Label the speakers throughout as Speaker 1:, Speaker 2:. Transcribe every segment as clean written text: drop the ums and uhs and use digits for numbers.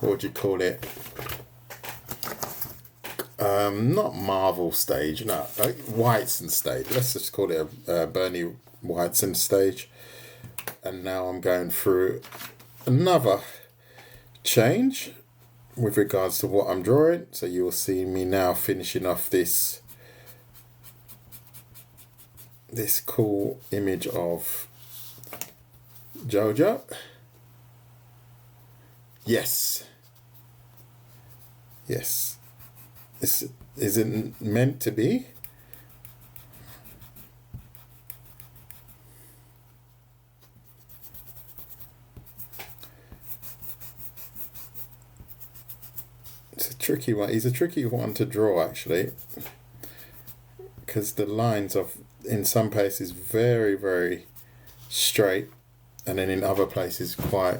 Speaker 1: what do you call it? Not Marvel stage, no, like Whiteson stage. Let's just call it a Bernie Whiteson stage. And now I'm going through another change with regards to what I'm drawing. So you will see me now finishing off this cool image of Jojo. Yes. This isn't meant to be. It's a tricky one. He's a tricky one to draw, actually, because the lines are in some places very, very straight, and then in other places quite.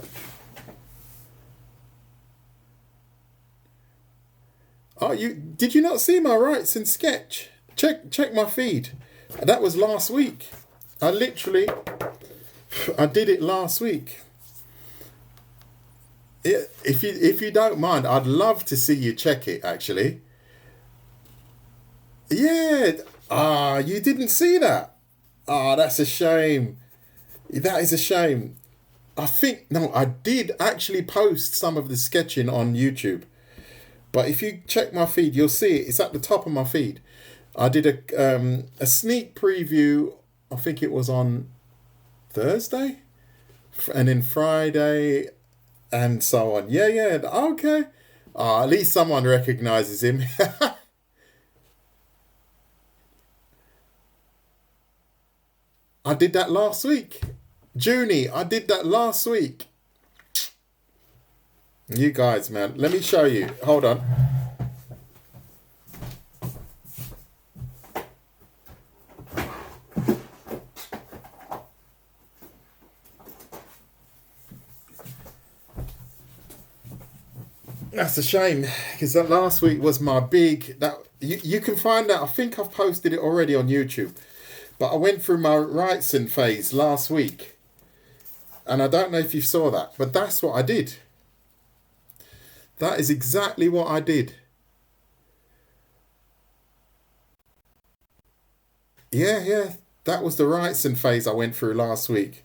Speaker 1: Oh, did you not see my Wrightson sketch? Check my feed. That was last week. I did it last week. Yeah, if you don't mind, I'd love to see you check it, actually. Yeah. You didn't see that. That's a shame. That is a shame. I did actually post some of the sketching on YouTube. But if you check my feed, you'll see it. It's at the top of my feed. I did a sneak preview. I think it was on Thursday, and then Friday, and so on. Yeah. Okay. At least someone recognizes him. I did that last week. Junie, I did that last week. You guys, man. Let me show you. Hold on. That's a shame, because that last week was my big. You can find that. I think I've posted it already on YouTube. But I went through my Wrightson phase last week. And I don't know if you saw that, but that's what I did. That is exactly what I did. Yeah. That was the Wrightson phase I went through last week.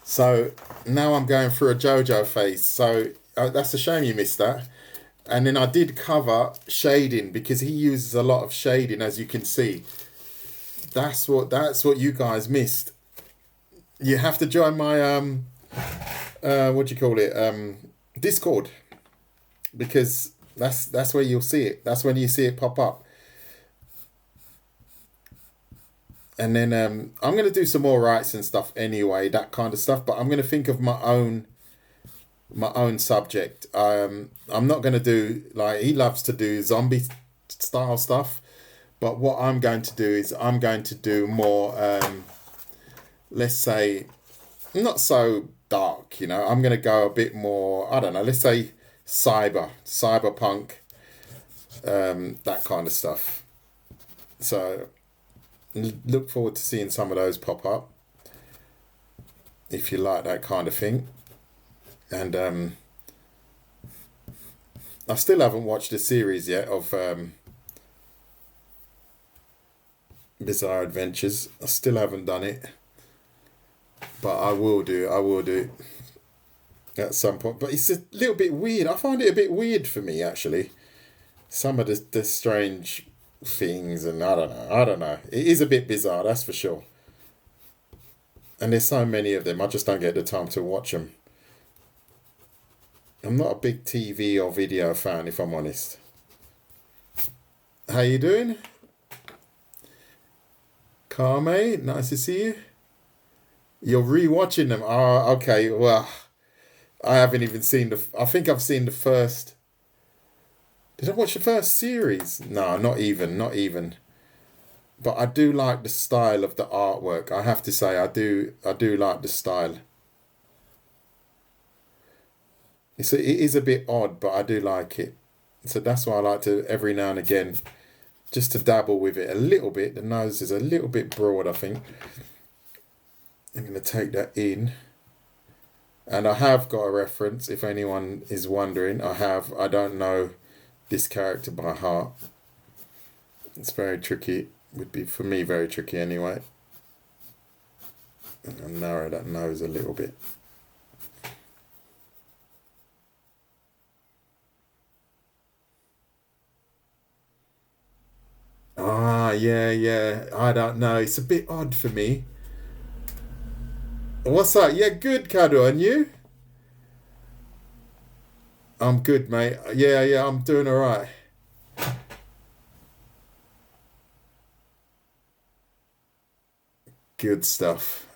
Speaker 1: So now I'm going through a Jojo phase. So that's a shame you missed that. And then I did cover shading, because he uses a lot of shading, as you can see. That's what you guys missed. You have to join my what do you call it? Discord, because that's where you'll see it. That's when you see it pop up. And then I'm going to do some more Wrightson stuff anyway, that kind of stuff. But I'm going to think of my own subject. I'm not going to do, like, he loves to do zombie style stuff. But what I'm going to do is I'm going to do more, let's say, not so dark, I'm going to go a bit more, I don't know, let's say cyberpunk, that kind of stuff. So look forward to seeing some of those pop up, if you like that kind of thing. And I still haven't watched the series yet of Bizarre Adventures. I still haven't done it, but I will do at some point. But it's a little bit weird. I find it a bit weird for me, actually, some of the strange things, and I don't know. It is a bit bizarre, that's for sure. And there's so many of them, I just don't get the time to watch them. I'm not a big TV or video fan, if I'm honest. How you doing? Carme, nice to see you. You're re-watching them. Oh, okay. Well, I haven't even seen I think I've seen the first. Did I watch the first series? No, not even. But I do like the style of the artwork. I have to say, I do like the style. It is a bit odd, but I do like it. So that's why I like to, every now and again, just to dabble with it a little bit. The nose is a little bit broad, I think. I'm going to take that in. And I have got a reference, if anyone is wondering. I don't know this character by heart. It's very tricky. Would be, for me, very tricky anyway. I'll narrow that nose a little bit. Ah, yeah. I don't know. It's a bit odd for me. What's that? Yeah, good, Kado. And you? I'm good, mate. Yeah, I'm doing all right. Good stuff.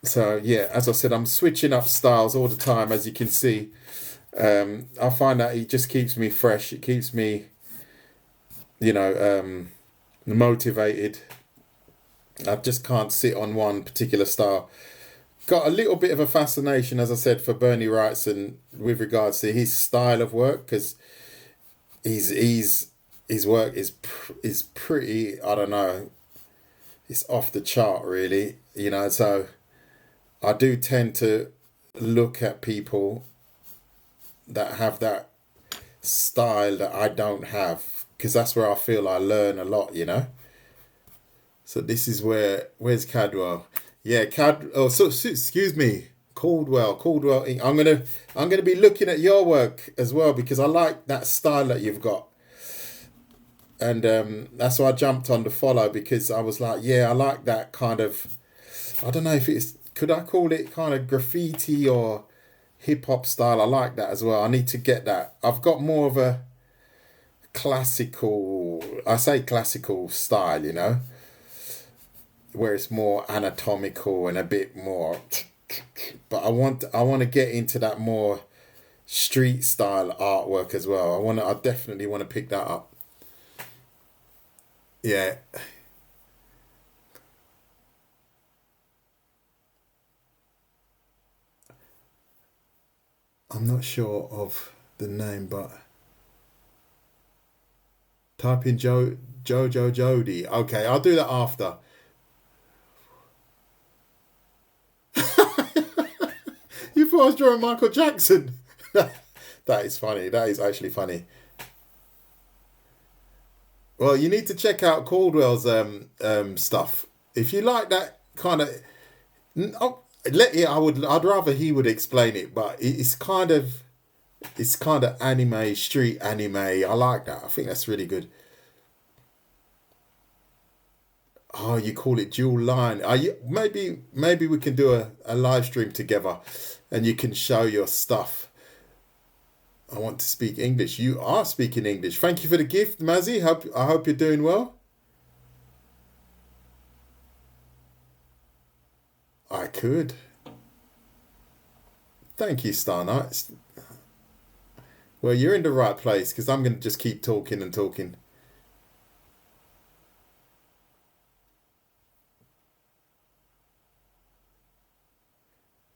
Speaker 1: So, yeah, as I said, I'm switching up styles all the time, as you can see. I find that it just keeps me fresh. It keeps me, you know, motivated. I just can't sit on one particular style. Got a little bit of a fascination, as I said, for Bernie Wrightson with regards to his style of work, because his work is pretty, I don't know, it's off the chart really, you know. So I do tend to look at people that have that style that I don't have, because that's where I feel I learn a lot, you know. So this is where's Cadwell? Yeah, excuse me, Caldwell Inc. I'm gonna be looking at your work as well, because I like that style that you've got, and that's why I jumped on the follow, because I was like, yeah, I like that kind of. I don't know if it's, could I call it kind of graffiti or hip hop style. I like that as well. I need to get that. I've got more of a classical, I say classical style, you know, where it's more anatomical and a bit more. But I want to get into that more street style artwork as well. I definitely want to pick that up. Yeah, I'm not sure of the name, but type in Jojo Jody. Okay, I'll do that after. You thought I was drawing Michael Jackson. That is funny. That is actually funny. Well, you need to check out Caldwell's stuff. If you like that kind of, oh, I'd rather he would explain it, but it's kind of anime, street anime. I like that. I think that's really good. Oh, you call it dual line. Are you, maybe we can do a live stream together, and you can show your stuff. I want to speak English. You are speaking English. Thank you for the gift, Mazzy. I hope you're doing well. I could. Thank you, Star Knight. Well, you're in the right place, because I'm going to just keep talking and talking.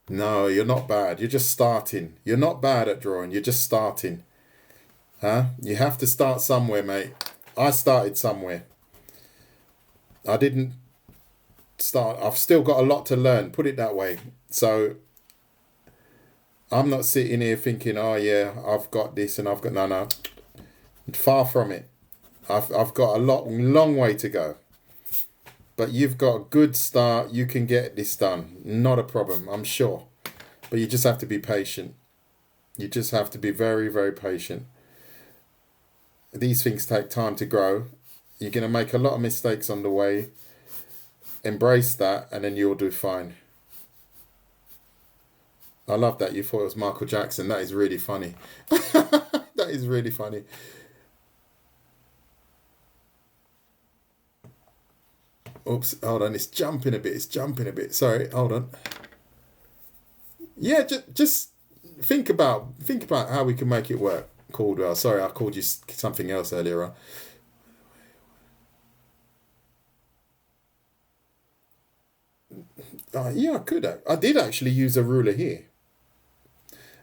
Speaker 1: No, you're not bad. You're just starting. You're not bad at drawing. You're just starting. Huh? You have to start somewhere, mate. I started somewhere. I didn't start. I've still got a lot to learn, put it that way. So I'm not sitting here thinking, oh yeah, I've got this and I've got, no, no. Far from it. I've got a long way to go. But you've got a good start. You can get this done. Not a problem, I'm sure. But you just have to be patient. You just have to be very, very patient. These things take time to grow. You're going to make a lot of mistakes on the way. Embrace that, and then you'll do fine. I love that you thought it was Michael Jackson. That is really funny. That is really funny. Oops, hold on. It's jumping a bit. It's jumping a bit. Sorry, hold on. Yeah, just think about how we can make it work. Caldwell. Sorry, I called you something else earlier on. Yeah, I could. I did actually use a ruler here.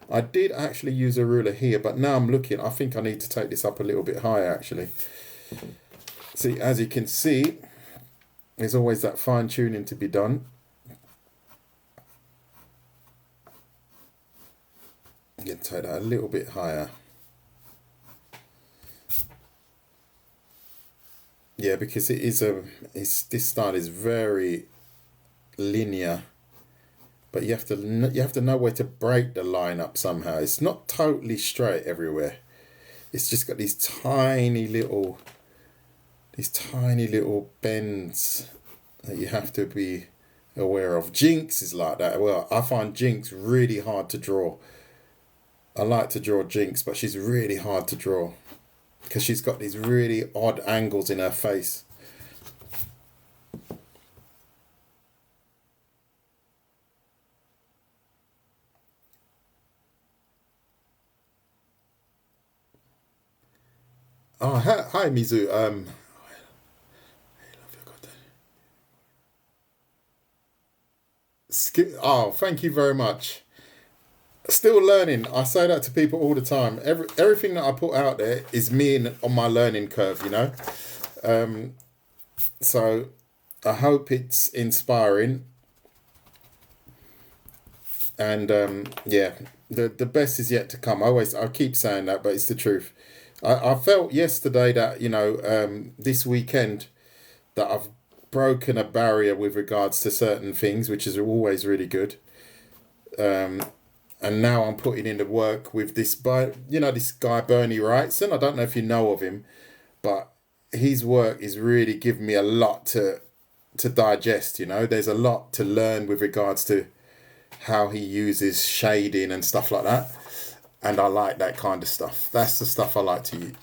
Speaker 1: I did actually use a ruler here, but now I'm looking. I think I need to take this up a little bit higher, actually. See, as you can see, there's always that fine tuning to be done. can take that a little bit higher. Yeah, because this style is very linear, but you have to know where to break the line up somehow. It's not totally straight everywhere. It's just got these tiny little bends that you have to be aware of. Jinx is like that. Well, I find Jinx really hard to draw. I like to draw Jinx, but she's really hard to draw because she's got these really odd angles in her face. Oh, hi Mizu. Oh, thank you very much. Still learning. I say that to people all the time. Everything that I put out there is me on my learning curve, you know. So I hope it's inspiring. And yeah, the best is yet to come. I keep saying that, but it's the truth. I felt yesterday that, you know, this weekend that I've broken a barrier with regards to certain things, which is always really good. And now I'm putting in the work with this this guy Bernie Wrightson. I don't know if you know of him, but his work is really giving me a lot to digest. You know, there's a lot to learn with regards to how he uses shading and stuff like that, and I like that kind of stuff. That's the stuff I like to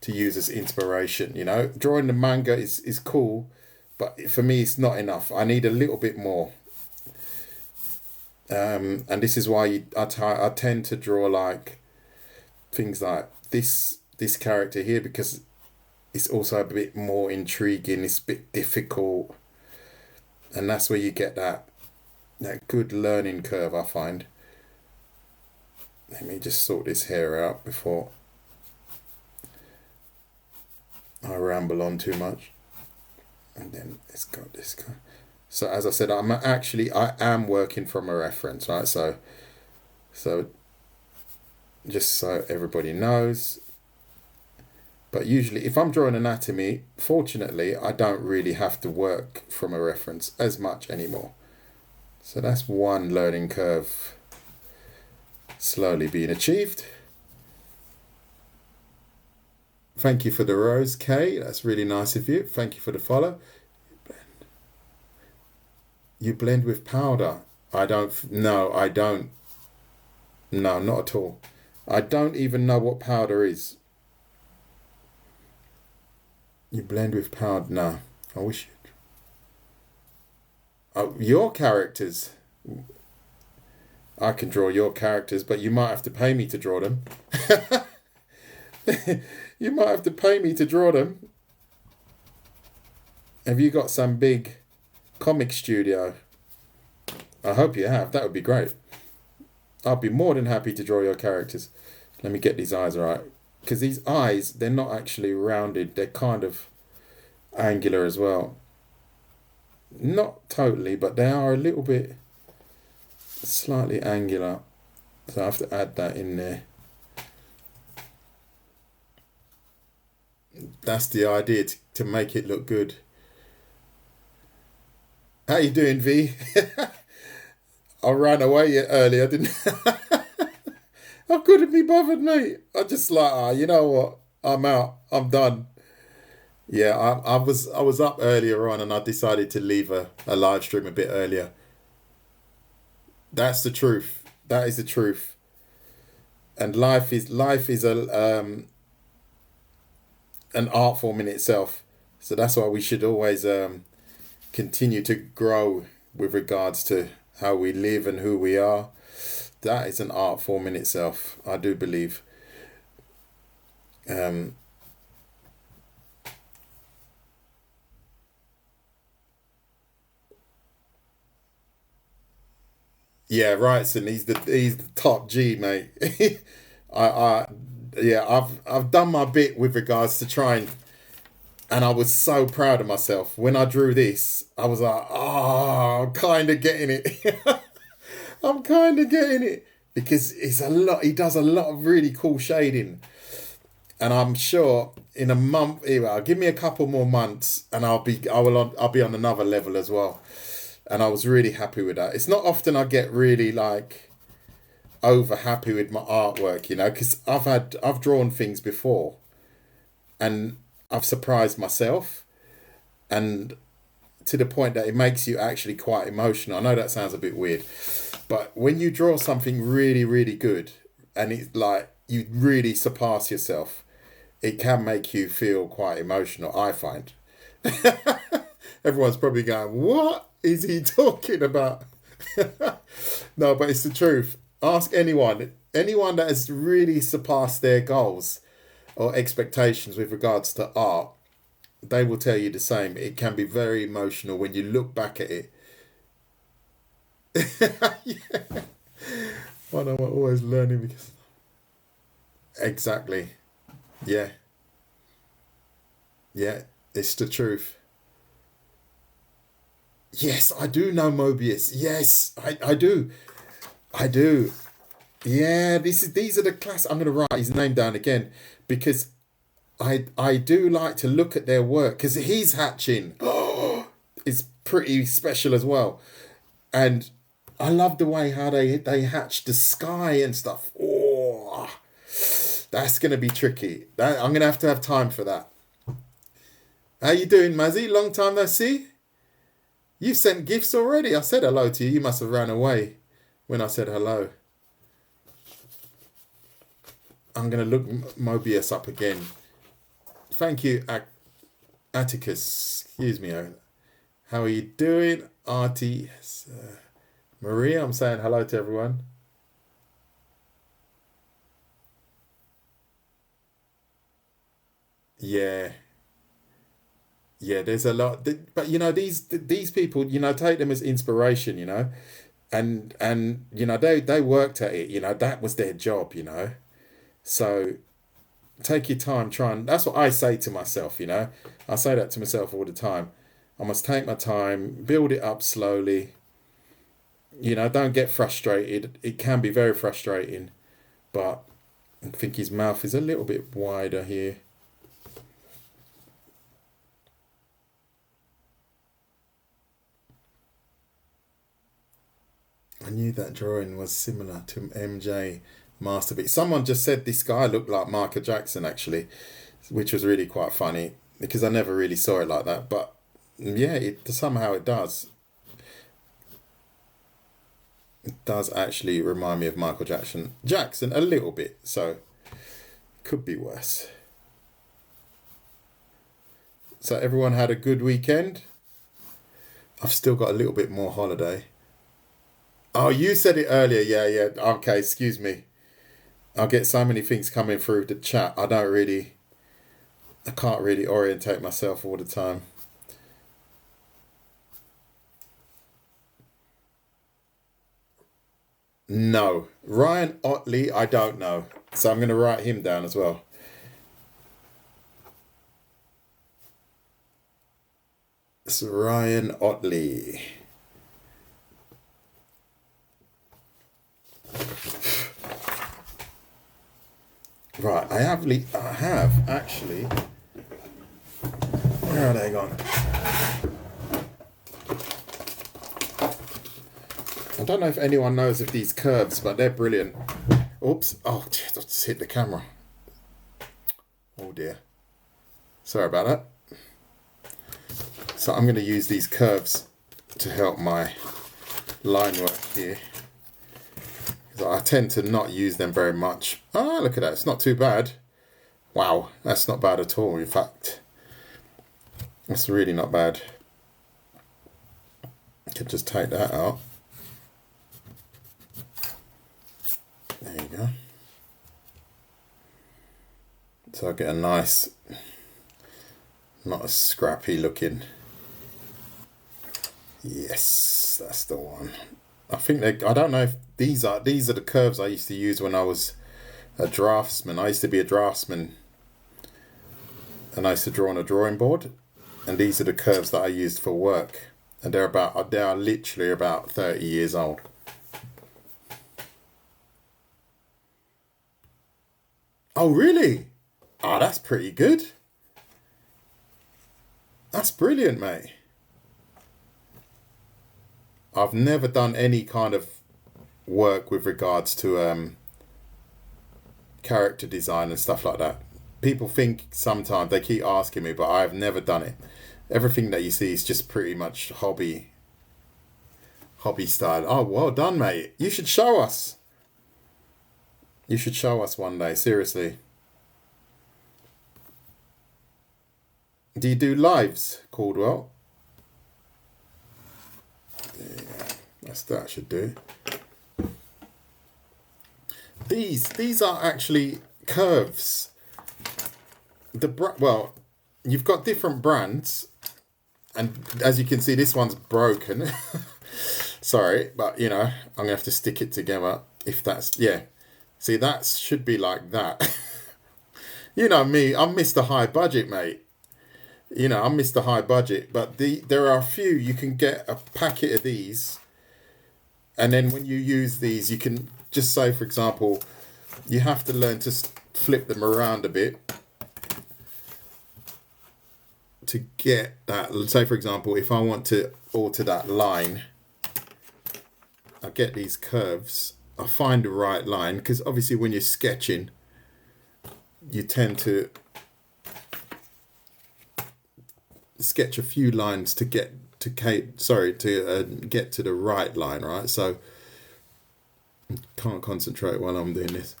Speaker 1: use as inspiration. You know, drawing the manga is cool, but for me it's not enough. I need a little bit more. And this is why I tend to draw like things like this character here, because it's also a bit more intriguing. It's a bit difficult, and that's where you get that good learning curve, I find. Let me just sort this hair out before I ramble on too much. And then it's got this guy. So as I said, I am working from a reference, right? So just so everybody knows. But usually if I'm drawing anatomy, fortunately, I don't really have to work from a reference as much anymore. So that's one learning curve slowly being achieved. Thank you for the rose, Kay. That's really nice of you. Thank you for the follow. You blend with powder. I don't. No, I don't. No, not at all. I don't even know what powder is. You blend with powder. No, I wish you'd. Oh, your characters. I can draw your characters, but you might have to pay me to draw them. You might have to pay me to draw them. Have you got some big comic studio? I hope you have. That would be great. I'll be more than happy to draw your characters. Let me get these eyes right. Because these eyes, they're not actually rounded. They're kind of angular as well. Not totally, but they are a little bit slightly angular. So I have to add that in there. That's the idea, to make it look good. How you doing, V? I ran away earlier, didn't I? I couldn't be bothered, mate. I just like, you know what? I'm out. I'm done. Yeah, I was up earlier on, and I decided to leave a live stream a bit earlier. That's the truth. That is the truth. And life is an art form in itself. So that's why we should always continue to grow with regards to how we live and who we are. That is an art form in itself, I do believe. Yeah, right. So he's the top G, mate. I've done my bit with regards to trying, and I was so proud of myself when I drew this. I was like, oh, I'm kind of getting it. I'm kind of getting it. because it's a lot. He does a lot of really cool shading, and I'm sure in a month, well, give me a couple more months, and I'll be on another level as well. And I was really happy with that. It's not often I get really like over happy with my artwork, you know, because I've drawn things before, and I've surprised myself, and to the point that it makes you actually quite emotional. I know that sounds a bit weird, but when you draw something really, really good, and it's like you really surpass yourself, it can make you feel quite emotional, I find. Everyone's probably going, what is he talking about? No, but it's the truth. Ask anyone that has really surpassed their goals or expectations with regards to art, they will tell you the same. It can be very emotional when you look back at it. Yeah. I know, I'm always learning because... Exactly. Yeah. Yeah, it's the truth. Yes, I do know Mobius. Yes, I do. I do. Yeah, these are the class. I'm gonna write his name down again because I do like to look at their work because he's hatching. Oh, it's pretty special as well, and I love the way how they hatch the sky and stuff. Oh, that's gonna be tricky. That I'm gonna have to have time for that. How you doing, Mazzy? Long time no see. You sent gifts already. I said hello to you. You must have ran away when I said hello. I'm going to look Mobius up again. Thank you, Atticus. Excuse me. How are you doing? Artie. Yes. Maria, I'm saying hello to everyone. Yeah. Yeah, there's a lot. But, you know, these people, you know, take them as inspiration, you know. And you know, they worked at it, you know. That was their job, you know. So take your time, try and that's what I say to myself, you know. I say that to myself all the time. I must take my time, build it up slowly. You know, don't get frustrated. It can be very frustrating, but I think his mouth is a little bit wider here. I knew that drawing was similar to MJ Masterpiece. Someone just said this guy looked like Michael Jackson, actually, which was really quite funny because I never really saw it like that. But yeah, somehow it does. It does actually remind me of Michael Jackson. Jackson a little bit, so could be worse. So everyone had a good weekend. I've still got a little bit more holiday. Oh, you said it earlier. Yeah, yeah. Okay, excuse me. I get so many things coming through the chat. I can't really orientate myself all the time. No. Ryan Otley, I don't know. So I'm going to write him down as well. It's Ryan Otley. Right, I have actually. Where are they gone? I don't know if anyone knows of these curves, but they're brilliant. Oops. Oh, I just hit the camera. Oh dear. Sorry about that. So I'm going to use these curves to help my line work here. I tend to not use them very much. Ah, look at that. It's not too bad. Wow, that's not bad at all, in fact. That's really not bad. I could just take that out. There you go. So I get a nice, not a scrappy looking. Yes, that's the one. I think I don't know if these are the curves I used to use when I was a draftsman. I used to be a draftsman and I used to draw on a drawing board, and these are the curves that I used for work, and they are literally about 30 years old. Oh, really? Oh, that's pretty good. That's brilliant, mate. I've never done any kind of work with regards to character design and stuff like that. People think sometimes, they keep asking me, but I've never done it. Everything that you see is just pretty much hobby style. Oh, well done, mate. You should show us. You should show us one day, seriously. Do you do lives, Caldwell? Yeah, that should do. These are actually curves. Well, you've got different brands, and as you can see, this one's broken. Sorry, but you know, I'm gonna have to stick it together. If that's, yeah. See, that should be like that. You know me, I'm Mr. High Budget, mate. You know, I'm Mr. High Budget, but there are a few. You can get a packet of these, and then when you use these, you can just say, for example, you have to learn to flip them around a bit to get that. Say, for example, if I want to alter that line, I get these curves. I find the right line, because obviously when you're sketching, you tend to sketch a few lines to get to get to the right line, right? So can't concentrate while I'm doing this.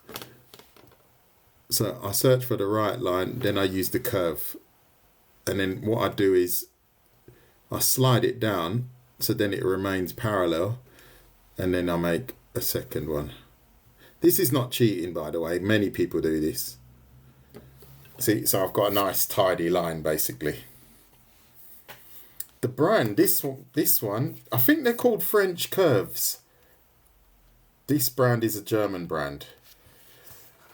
Speaker 1: So I search for the right line, then I use the curve, and then what I do is I slide it down so then it remains parallel, and then I make a second one. This is not cheating, by the way. Many people do this. See, so I've got a nice tidy line basically. The brand, this one, I think they're called French Curves. This brand is a German brand.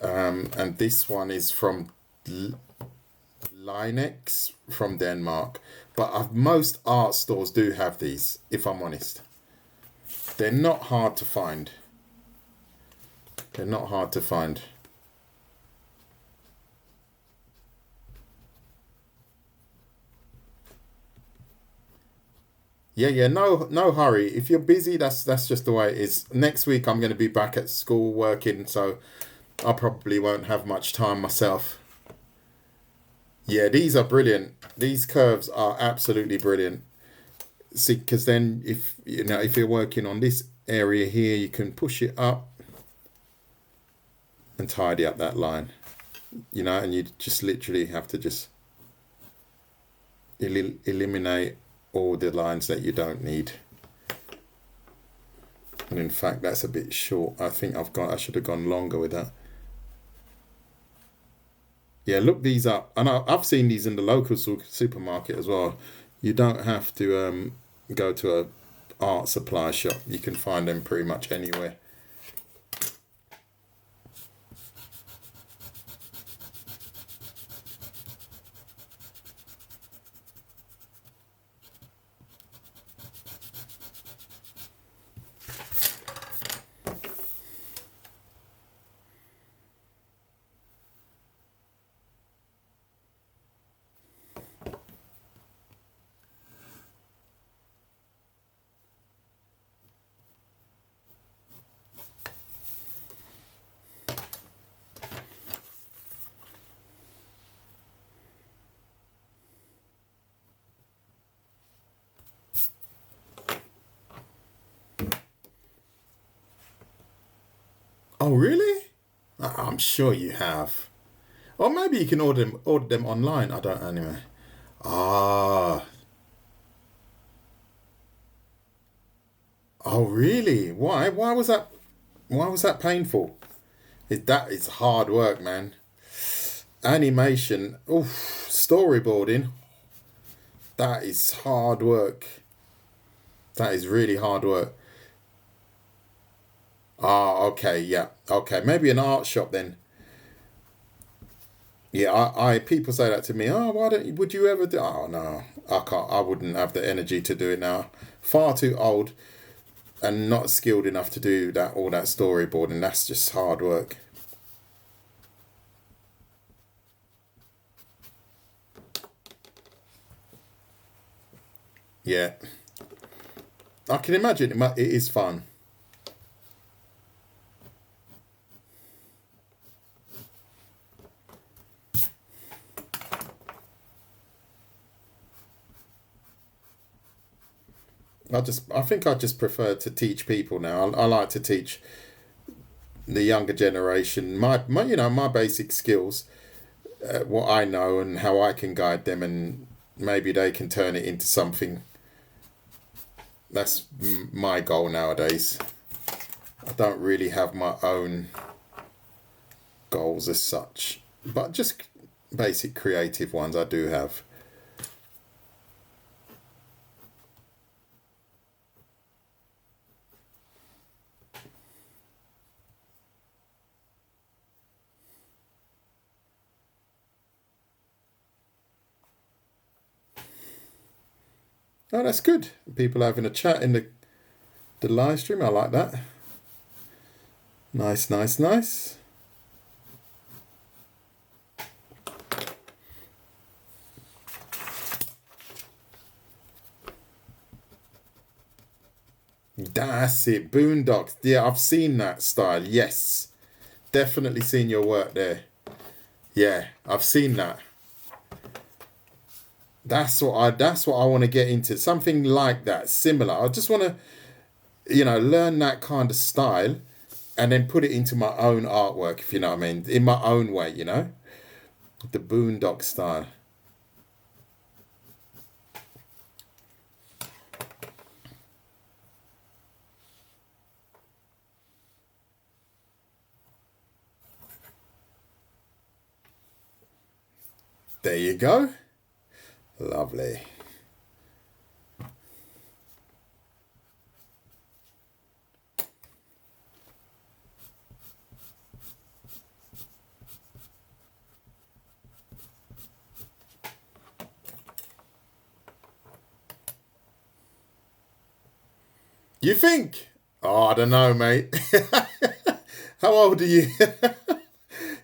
Speaker 1: And this one is from Linex from Denmark. But most art stores do have these, if I'm honest. They're not hard to find. They're not hard to find. Yeah, no hurry. If you're busy, that's just the way it is. Next week I'm going to be back at school working, so I probably won't have much time myself. Yeah, these are brilliant. These curves are absolutely brilliant. See, because then if you're working on this area here, you can push it up and tidy up that line. And you just literally have to just eliminate all the lines that you don't need. And in fact, that's a bit short. I think I should have gone longer with that. Yeah, look these up. And I've seen these in the local supermarket as well. You don't have to go to a art supply shop. You can find them pretty much anywhere. Oh, really? I'm sure you have. Or maybe you can order them online. I don't know anyway. Ah. Oh, really? Why? Why was that painful? That is hard work, man. Animation. Oof. Storyboarding. That is hard work. That is really hard work. Ah, okay, yeah. Okay, maybe an art shop then. Yeah, I people say that to me. Oh, would you ever do? Oh, no, I can't. I wouldn't have the energy to do it now. Far too old and not skilled enough to do all that storyboarding. That's just hard work. Yeah. I can imagine it is fun. I think I just prefer to teach people now. I like to teach the younger generation my basic skills, what I know and how I can guide them, and maybe they can turn it into something. That's my goal nowadays. I don't really have my own goals as such, but just basic creative ones I do have. Oh, that's good. People having a chat in the live stream. I like that. Nice, nice, nice. That's it. Boondocks. Yeah, I've seen that style. Yes. Definitely seen your work there. Yeah, I've seen that. That's what I want to get into. Something like that, similar. I just want to, learn that kind of style and then put it into my own artwork, if you know what I mean. In my own way, The boondock style. There you go. Lovely. You think? Oh, I don't know, mate. How old are you?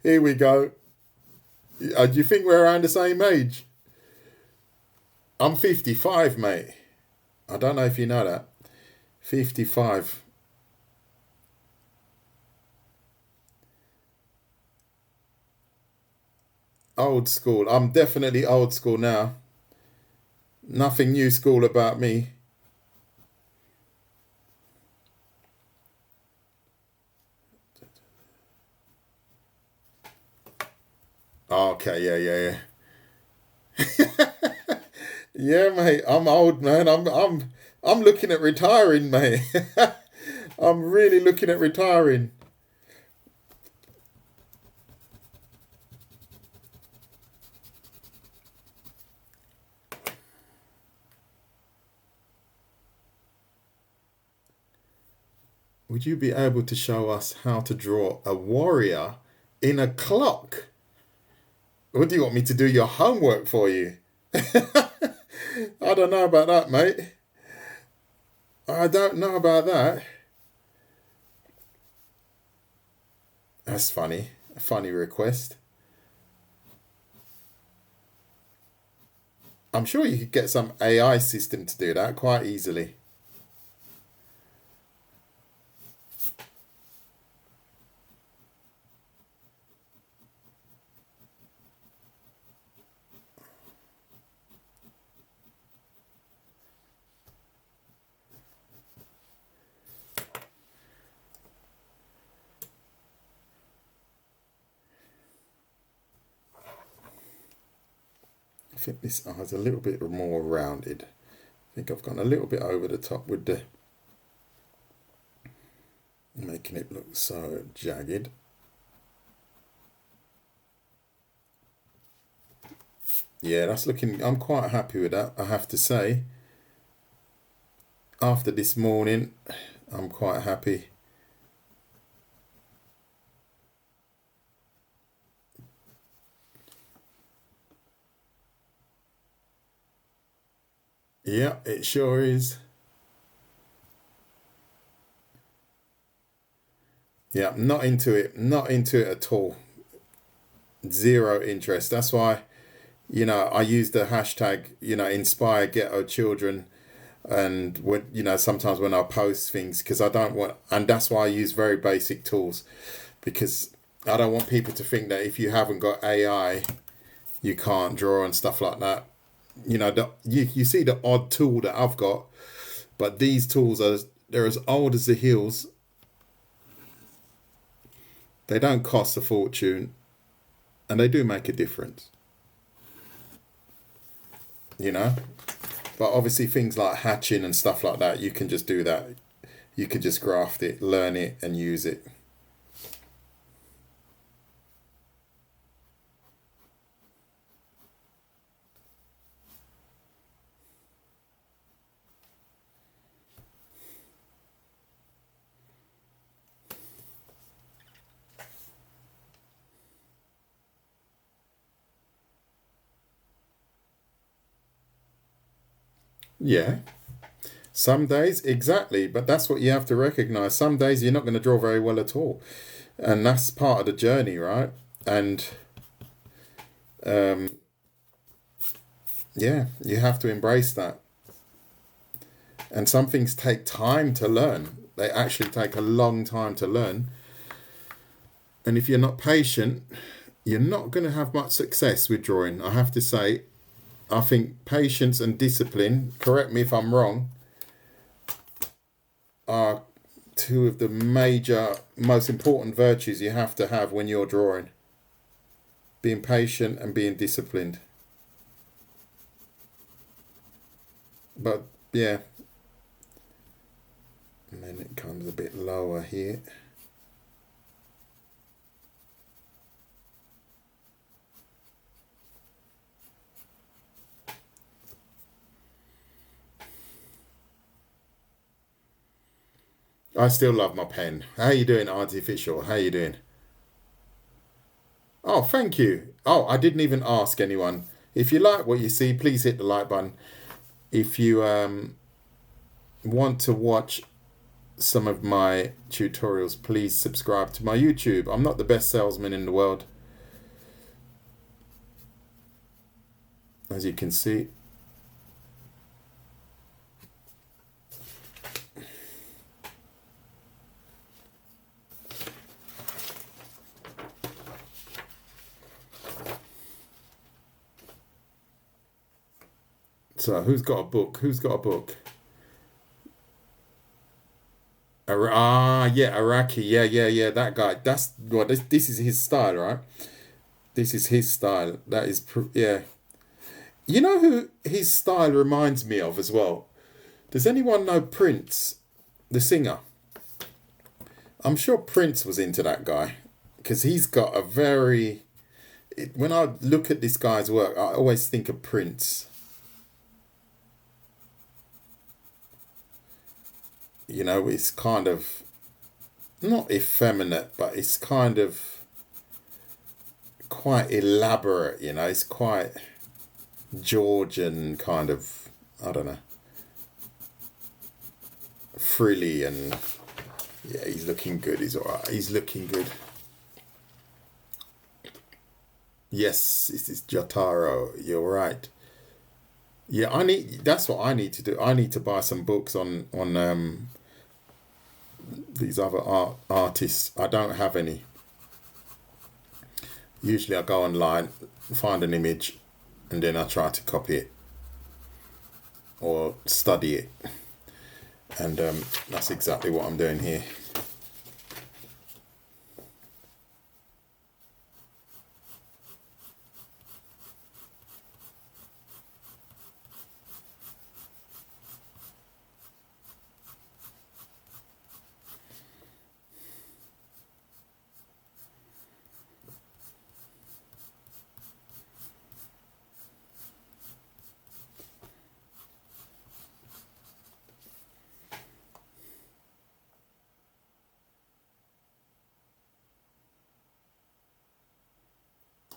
Speaker 1: Here we go. Do you think we're around the same age? I'm 55, mate. I don't know if you know that. 55. Old school. I'm definitely old school now. Nothing new school about me. Okay, yeah. Yeah, mate. I'm old, man. I'm looking at retiring, mate. I'm really looking at retiring. Would you be able to show us how to draw a warrior in a clock? What do you want me to do your homework for you? I don't know about that, mate. I don't know about that. That's funny. A funny request. I'm sure you could get some AI system to do that quite easily. I think this eye is a little bit more rounded. I think I've gone a little bit over the top with the making it look so jagged. Yeah, that's looking, I'm quite happy with that, I have to say. After this morning, I'm quite happy. Yeah, it sure is. Yeah, not into it. Not into it at all. Zero interest. That's why, I use the hashtag, inspire ghetto children And when, sometimes when I post things, because I don't want, and that's why I use very basic tools, because I don't want people to think that if you haven't got AI, you can't draw and stuff like that. You see the odd tool that I've got, but these tools they're as old as the hills. They don't cost a fortune, and they do make a difference. You know, but obviously things like hatching and stuff like that, you can just do that. You can just graft it, learn it, and use it. Yeah. Some days, exactly, but that's what you have to recognize. Some days you're not going to draw very well at all, and that's part of the journey, right? And um, yeah, you have to embrace that. And some things take time to learn. They actually take a long time to learn. And if you're not patient, you're not going to have much success with drawing. I have to say, I think patience and discipline, correct me if I'm wrong, are two of the major, most important virtues you have to have when you're drawing. Being patient and being disciplined. But yeah, and then it comes a bit lower here. I still love my pen. How you doing, Artificial? How you doing? Oh, thank you. Oh, I didn't even ask anyone. If you like what you see, please hit the like button. If you want to watch some of my tutorials, please subscribe to my YouTube. I'm not the best salesman in the world, as you can see. So who's got a book? Who's got a book? Yeah, Iraqi. Yeah. That guy. That's what this is his style, right? This is his style. That is, yeah. You know who his style reminds me of as well? Does anyone know Prince, the singer? I'm sure Prince was into that guy, because he's got a very. When I look at this guy's work, I always think of Prince. It's kind of not effeminate, but it's kind of quite elaborate. It's quite Georgian kind of. I don't know. Frilly and yeah, he's looking good. He's alright. He's looking good. Yes, this is Jotaro. You're right. Yeah, That's what I need to do. I need to buy some books on these other artists. I don't have any. Usually, I go online, find an image, and then I try to copy it or study it. And that's exactly what I'm doing here.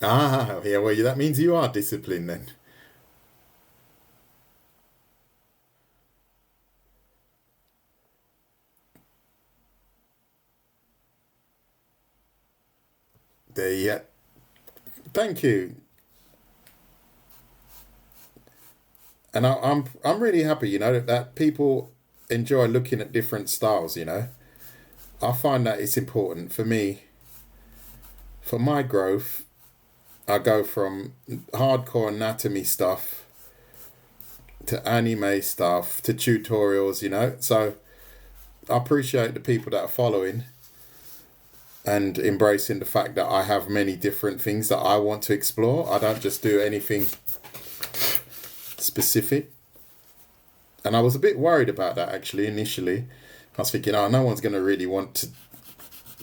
Speaker 1: Ah, yeah, well, that means you are disciplined then. There, yeah. Thank you. And I'm really happy, that people enjoy looking at different styles. I find that it's important for me, for my growth. I go from hardcore anatomy stuff to anime stuff to tutorials. So I appreciate the people that are following and embracing the fact that I have many different things that I want to explore. I don't just do anything specific. And I was a bit worried about that actually initially. I was thinking, no one's going to really want to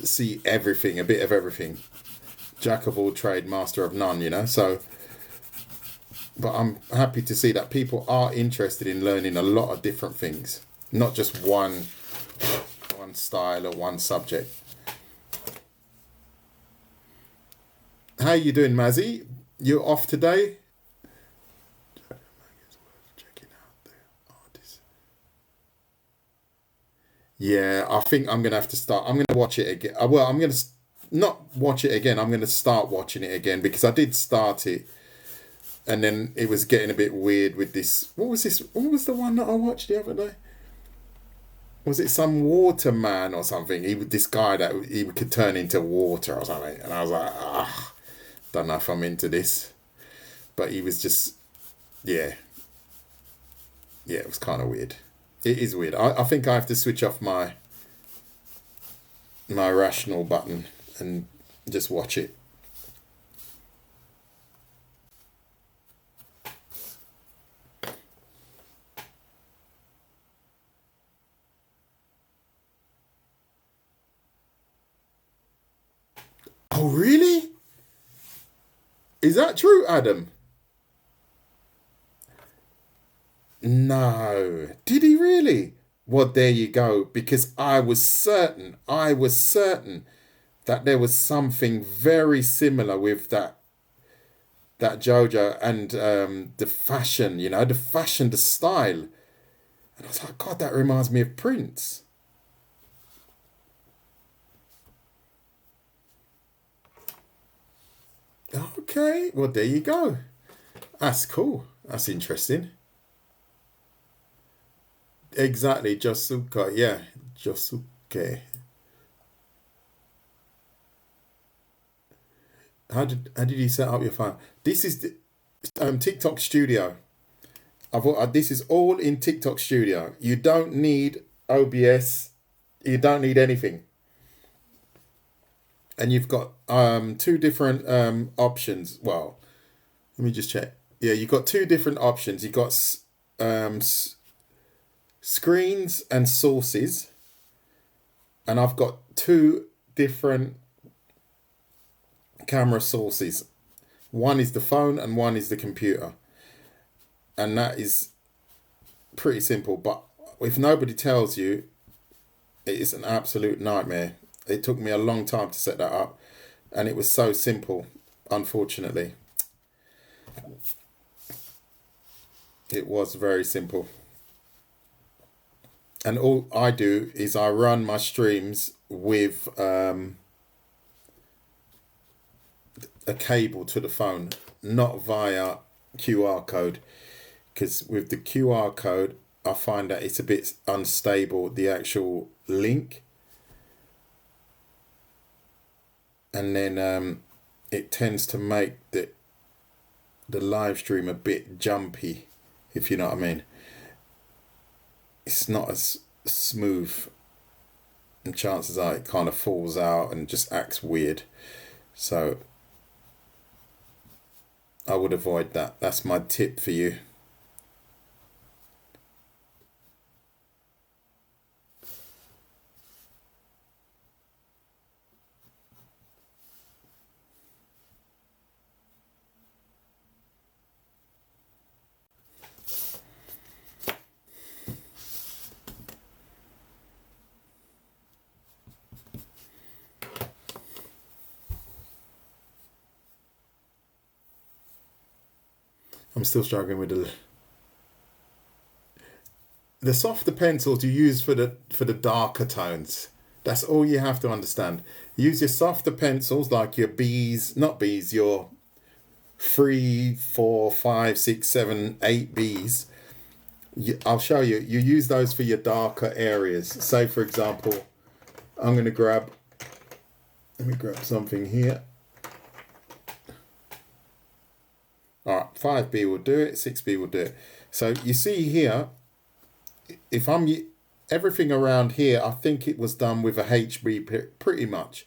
Speaker 1: see everything, a bit of everything. Jack of all trade, master of none, So, but I'm happy to see that people are interested in learning a lot of different things, not just one style or one subject. How you doing, Mazzy? You off today? Yeah, I think I'm going to have to start. I'm going to watch it again. Well, I'm going to not watch it again. I'm going to start watching it again because I did start it. And then it was getting a bit weird with this. What was this? What was the one that I watched the other day? Was it some water man or something? This guy that he could turn into water or something. And I was like, don't know if I'm into this. But he was just, yeah. Yeah, it was kind of weird. It is weird. I think I have to switch off my rational button and just watch it. Oh, really? Is that true, Adam? No. Did he really? Well, there you go. Because I was certain that there was something very similar with that Jojo and the fashion, the style. And I was like, God, that reminds me of Prince. Okay, well, there you go. That's cool. That's interesting. Exactly, Josuke. Yeah, Josuke. How did you set up your phone? This is the TikTok Studio. This is all in TikTok Studio. You don't need OBS. You don't need anything. And you've got two different options. Well, let me just check. Yeah, you've got two different options. You've got screens and sources. And I've got two different camera sources. One is the phone and one is the computer. And that is pretty simple. But if nobody tells you, it is an absolute nightmare. It took me a long time to set that up. And it was so simple, unfortunately. It was very simple. And all I do is I run my streams with a cable to the phone, not via QR code. Because with the QR code, I find that it's a bit unstable, the actual link. And then it tends to make the live stream a bit jumpy, if you know what I mean. It's not as smooth, and chances are it kind of falls out and just acts weird. So I would avoid that. That's my tip for you. I'm still struggling with the softer pencils you use for the darker tones. That's all you have to understand. Use your softer pencils like your B's, not B's, your 3, 4, 5, 6, 7, 8 B's. I'll show you. You use those for your darker areas. Say, for example, I'm going to grab, let me grab something here. All right, 5B will do it, 6B will do it. So you see here, if I'm, everything around here, I think it was done with a HB pretty much.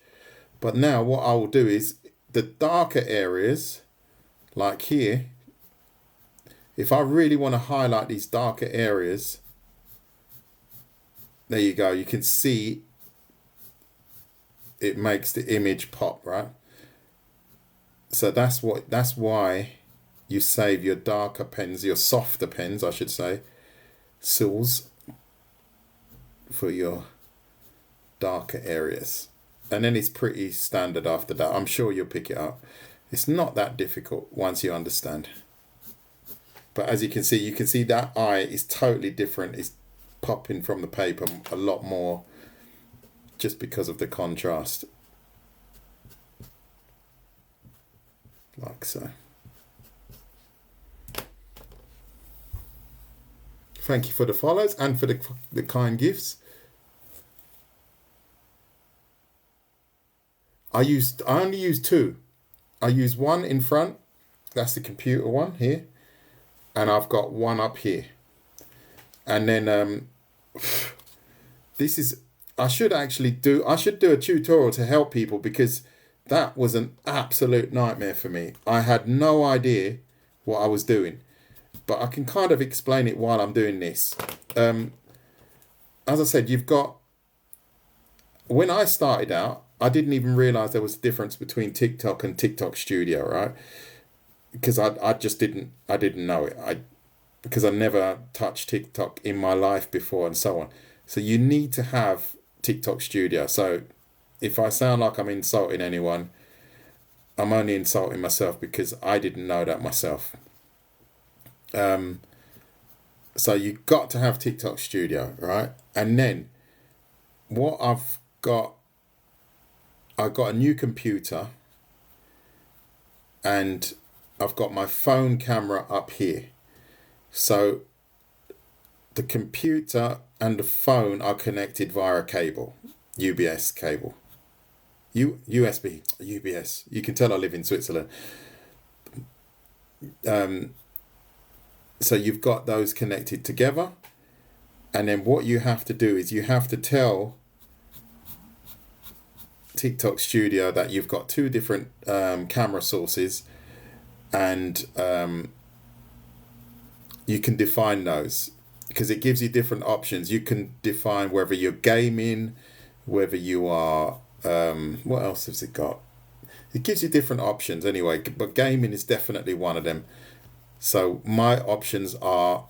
Speaker 1: But now what I will do is the darker areas, like here, if I really want to highlight these darker areas, there you go. You can see it makes the image pop, right? So that's why you save your darker pens, your softer pens, I should say, sills for your darker areas. And then it's pretty standard after that. I'm sure you'll pick it up. It's not that difficult once you understand. But as you can see that eye is totally different. It's popping from the paper a lot more just because of the contrast. Like so. Thank you for the follows and for the kind gifts. I only use two. I use one in front. That's the computer one here. And I've got one up here. And then this is, I should do a tutorial to help people, because that was an absolute nightmare for me. I had no idea what I was doing, but I can kind of explain it while I'm doing this. As I said, when I started out, I didn't even realize there was a difference between TikTok and TikTok Studio, right? Because I didn't know it. Because I never touched TikTok in my life before and so on. So you need to have TikTok Studio. So if I sound like I'm insulting anyone, I'm only insulting myself because I didn't know that myself. So you got to have TikTok Studio, right? And then what I got a new computer, and I've got my phone camera up here. So the computer and the phone are connected via a cable, UBS cable. USB, UBS. You can tell I live in Switzerland. So you've got those connected together. And then what you have to do is you have to tell TikTok Studio that you've got two different camera sources, and you can define those because it gives you different options. You can define whether you're gaming, whether you are, what else has it got? It gives you different options anyway, but gaming is definitely one of them. So my options are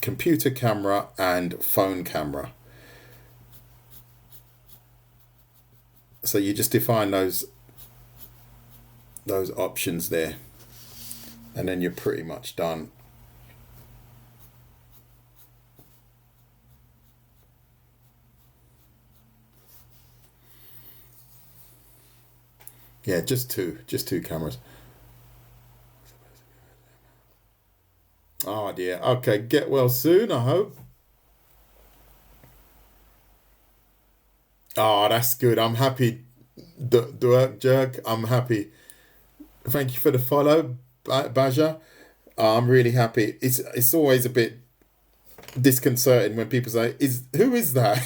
Speaker 1: computer camera and phone camera. So you just define those options there, and then you're pretty much done. Yeah, just two cameras. Oh dear. Okay, get well soon, I hope. Oh, that's good. I'm happy. Dirk Jerk, I'm happy. Thank you for the follow, Baja. I'm really happy. It's always a bit disconcerting when people say, who is that?"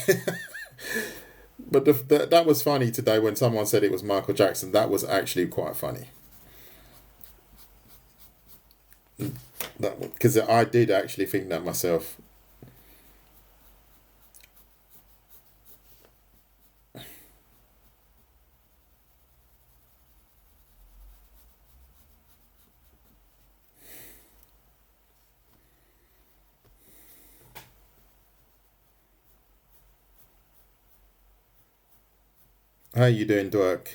Speaker 1: But that was funny today when someone said it was Michael Jackson. That was actually quite funny. Because I did actually think that myself. How you doing, Dirk?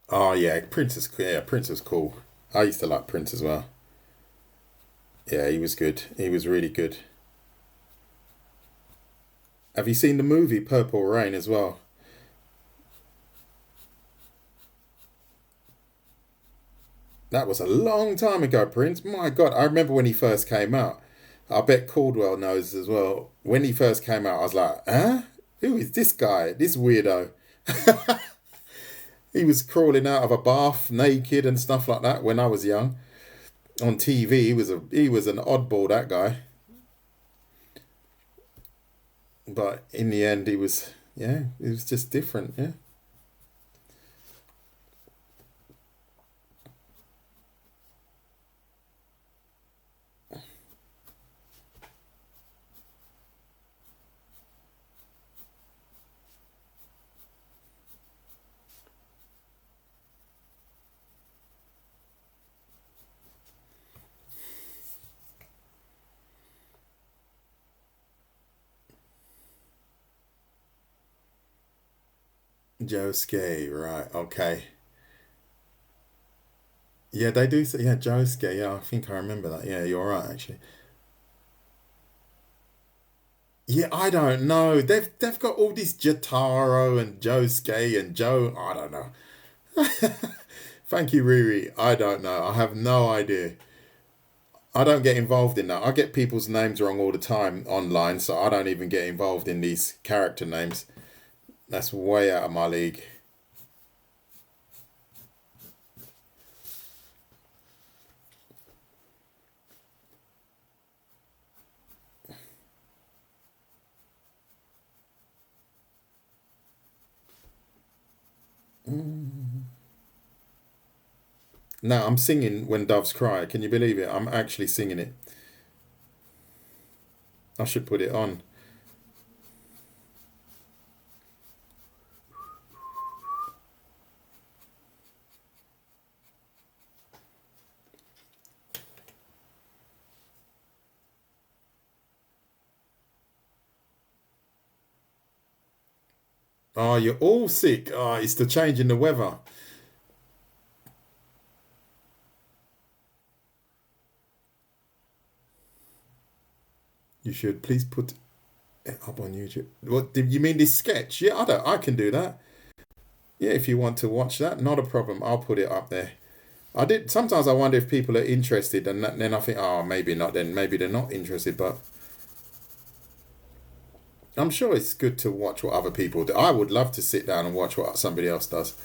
Speaker 1: Oh yeah, Prince is cool. I used to like Prince as well. Yeah, he was good. He was really good. Have you seen the movie Purple Rain as well? That was a long time ago, Prince. My God, I remember when he first came out. I bet Caldwell knows as well. When he first came out, I was like, huh? Who is this guy? This weirdo. He was crawling out of a bath naked and stuff like that when I was young. On TV, he was an oddball, that guy. But in the end, he was just different, yeah. Josuke, right, okay. Yeah, they do say, yeah, Josuke, yeah, I think I remember that. Yeah, you're right, actually. Yeah, I don't know. They've got all these Jotaro and Josuke and Joe. I don't know. Thank you, Riri. I don't know. I have no idea. I don't get involved in that. I get people's names wrong all the time online, so I don't even get involved in these character names. That's way out of my league. No, I'm singing When Doves Cry. Can you believe it? I'm actually singing it. I should put it on. Oh, you're all sick. Oh, it's the change in the weather. You should please put it up on YouTube. What did you mean this sketch? Yeah, I can do that. Yeah, if you want to watch that, not a problem. I'll put it up there. I did. Sometimes I wonder if people are interested, and then I think, oh, maybe not. Then maybe they're not interested. But I'm sure it's good to watch what other people do. I would love to sit down and watch what somebody else does.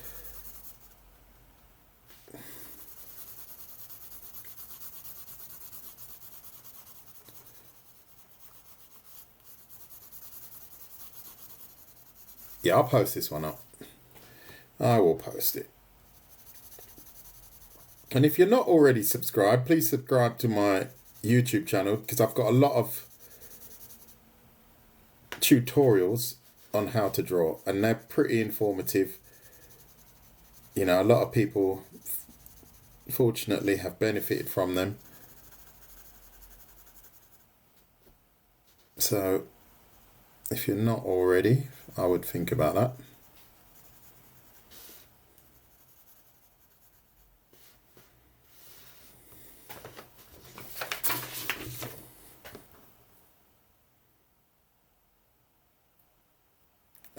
Speaker 1: Yeah, I'll post this one up. I will post it. And if you're not already subscribed, please subscribe to my YouTube channel because I've got a lot of tutorials on how to draw and they're pretty informative. You know, a lot of people fortunately have benefited from them. So if you're not already, I would think about that.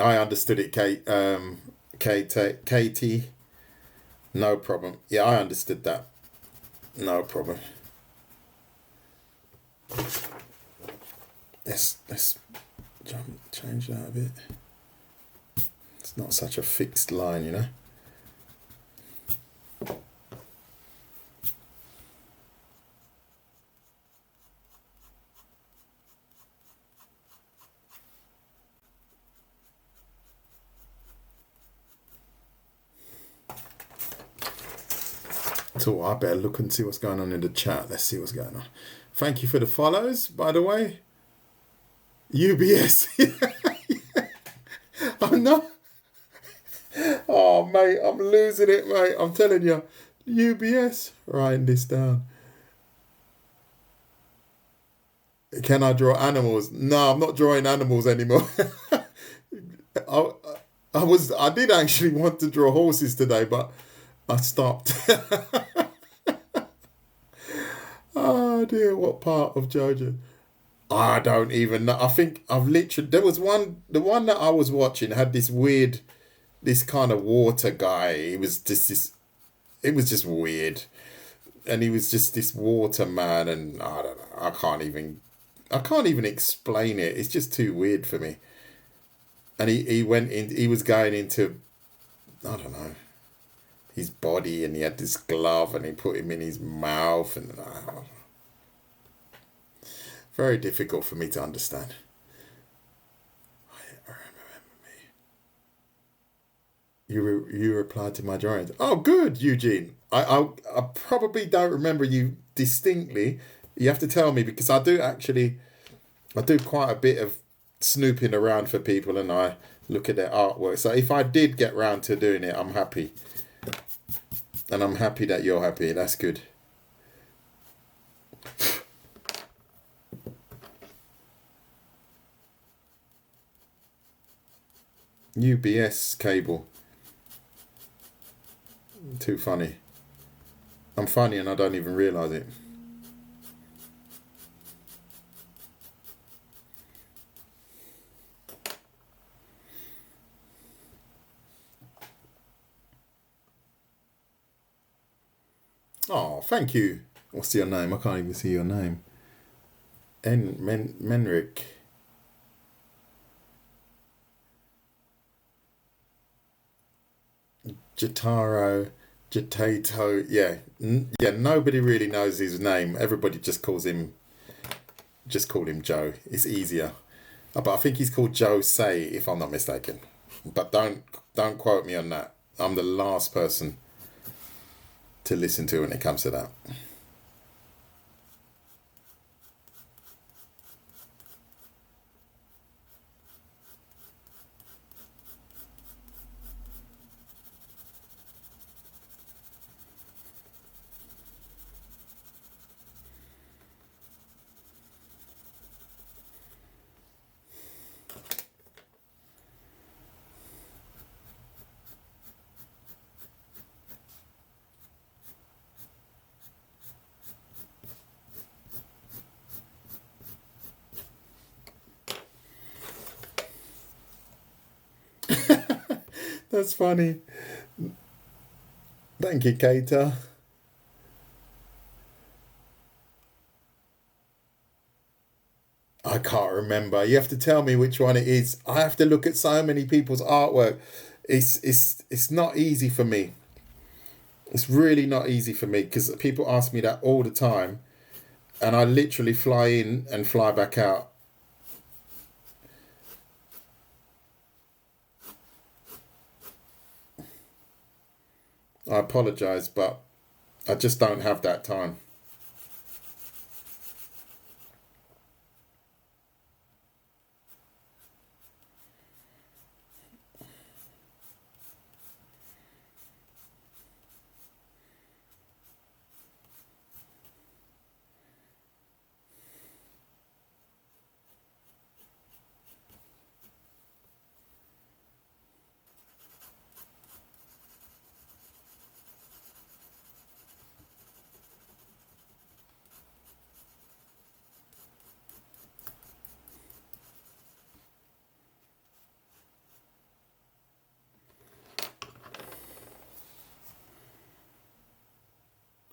Speaker 1: I understood it, Kate. Katie. No problem. Yeah, I understood that. No problem. Let's change that a bit. It's not such a fixed line, you know. So I better look and see what's going on in the chat. Let's see what's going on. Thank you for the follows, by the way. UBS. I'm not. Oh, mate, I'm losing it, mate. I'm telling you. UBS. Writing this down. Can I draw animals? No, I'm not drawing animals anymore. I, I did actually want to draw horses today, but I stopped. Oh dear, what part of Jojo? I don't even know. I think I've literally, there was one, the one that I was watching had this weird, this kind of water guy. He was just this, it was just weird. And he was just this water man, and I don't know, I can't even explain it. It's just too weird for me. And he went in, he was going into, I don't know, his body, and he had this glove, and he put him in his mouth, and very difficult for me to understand. You replied to my drawings. Oh, good, Eugene. I probably don't remember you distinctly. You have to tell me, because I do quite a bit of snooping around for people, and I look at their artwork. So if I did get round to doing it, I'm happy. And I'm happy that you're happy. That's good. UBS cable. Too funny. I'm funny and I don't even realise it. Oh, thank you. What's your name? I can't even see your name. Menrick. Jotaro. Jotato. Yeah. Yeah, nobody really knows his name. Everybody just call him Joe. It's easier. But I think he's called Joe Say, if I'm not mistaken. But don't quote me on that. I'm the last person to listen to when it comes to that. That's funny. Thank you, Keita. I can't remember. You have to tell me which one it is. I have to look at so many people's artwork. It's not easy for me. It's really not easy for me, because people ask me that all the time, and I literally fly in and fly back out. I apologise, but I just don't have that time.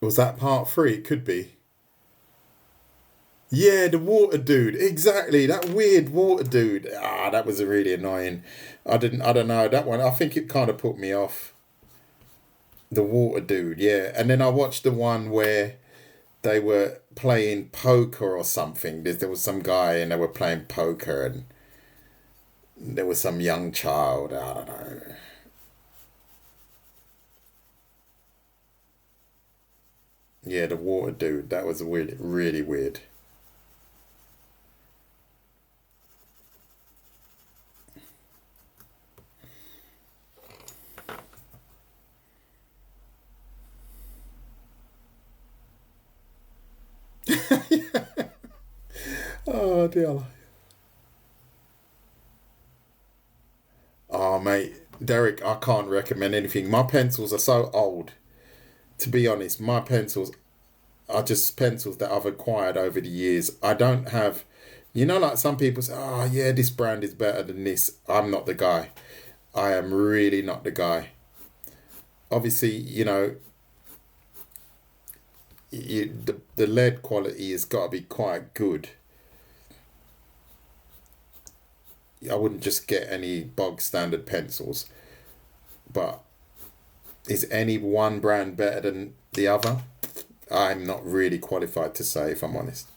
Speaker 1: Was that part three? It could be. Yeah, the water dude. Exactly. That weird water dude. Ah, that was really annoying. I don't know. That one, I think it kind of put me off. The water dude, yeah. And then I watched the one where they were playing poker or something. There was some guy and they were playing poker, and there was some young child. I don't know. Yeah, the water dude. That was weird, really weird. Oh dear. Oh mate, Derek, I can't recommend anything. My pencils are so old. To be honest, my pencils. are just pencils that I've acquired over the years. I don't have, like some people say, oh yeah, this brand is better than this. I'm not the guy. I am really not the guy. Obviously, the lead quality has got to be quite good. I wouldn't just get any bog standard pencils. But is any one brand better than the other? I'm not really qualified to say, if I'm honest.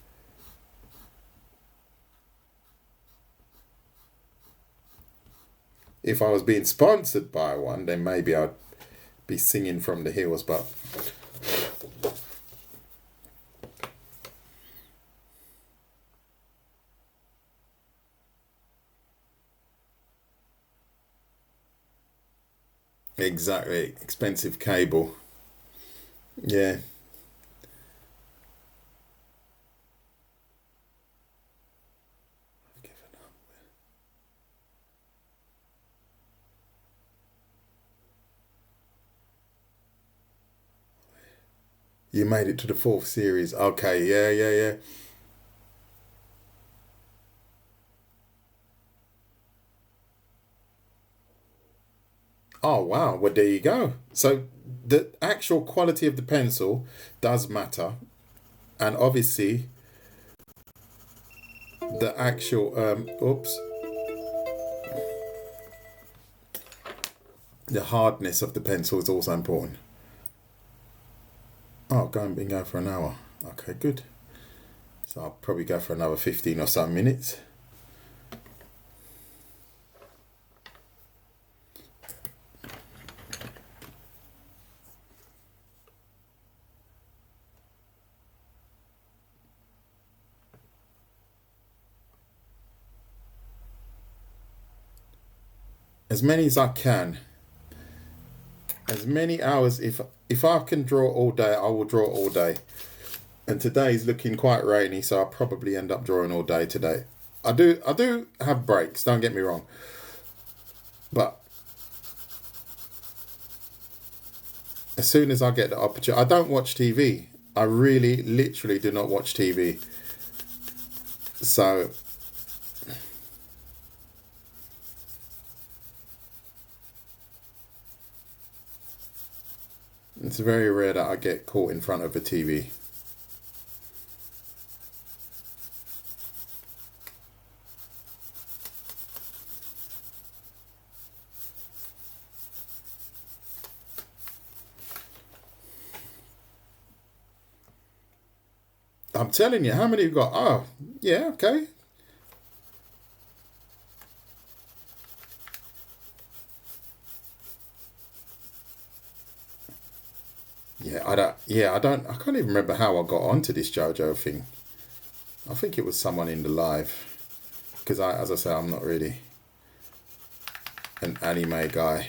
Speaker 1: If I was being sponsored by one, then maybe I'd be singing from the hills, but exactly, expensive cable. Yeah. You made it to the fourth series. Okay, yeah, yeah, yeah. Oh wow, well there you go. So the actual quality of the pencil does matter, and obviously the actual the hardness of the pencil is also important. Oh, been going for an hour. Okay, good. So I'll probably go for another 15 or some minutes. As many as I can. As many hours. If I can draw all day, I will draw all day. And today's looking quite rainy, so I'll probably end up drawing all day today. I do have breaks, don't get me wrong. But as soon as I get the opportunity, I don't watch TV. I really, literally do not watch TV. So it's very rare that I get caught in front of a TV. I'm telling you, how many you got? Oh, yeah, okay. Yeah, I don't. Yeah, I don't. I can't even remember how I got onto this JoJo thing. I think it was someone in the live, because as I say, I'm not really an anime guy.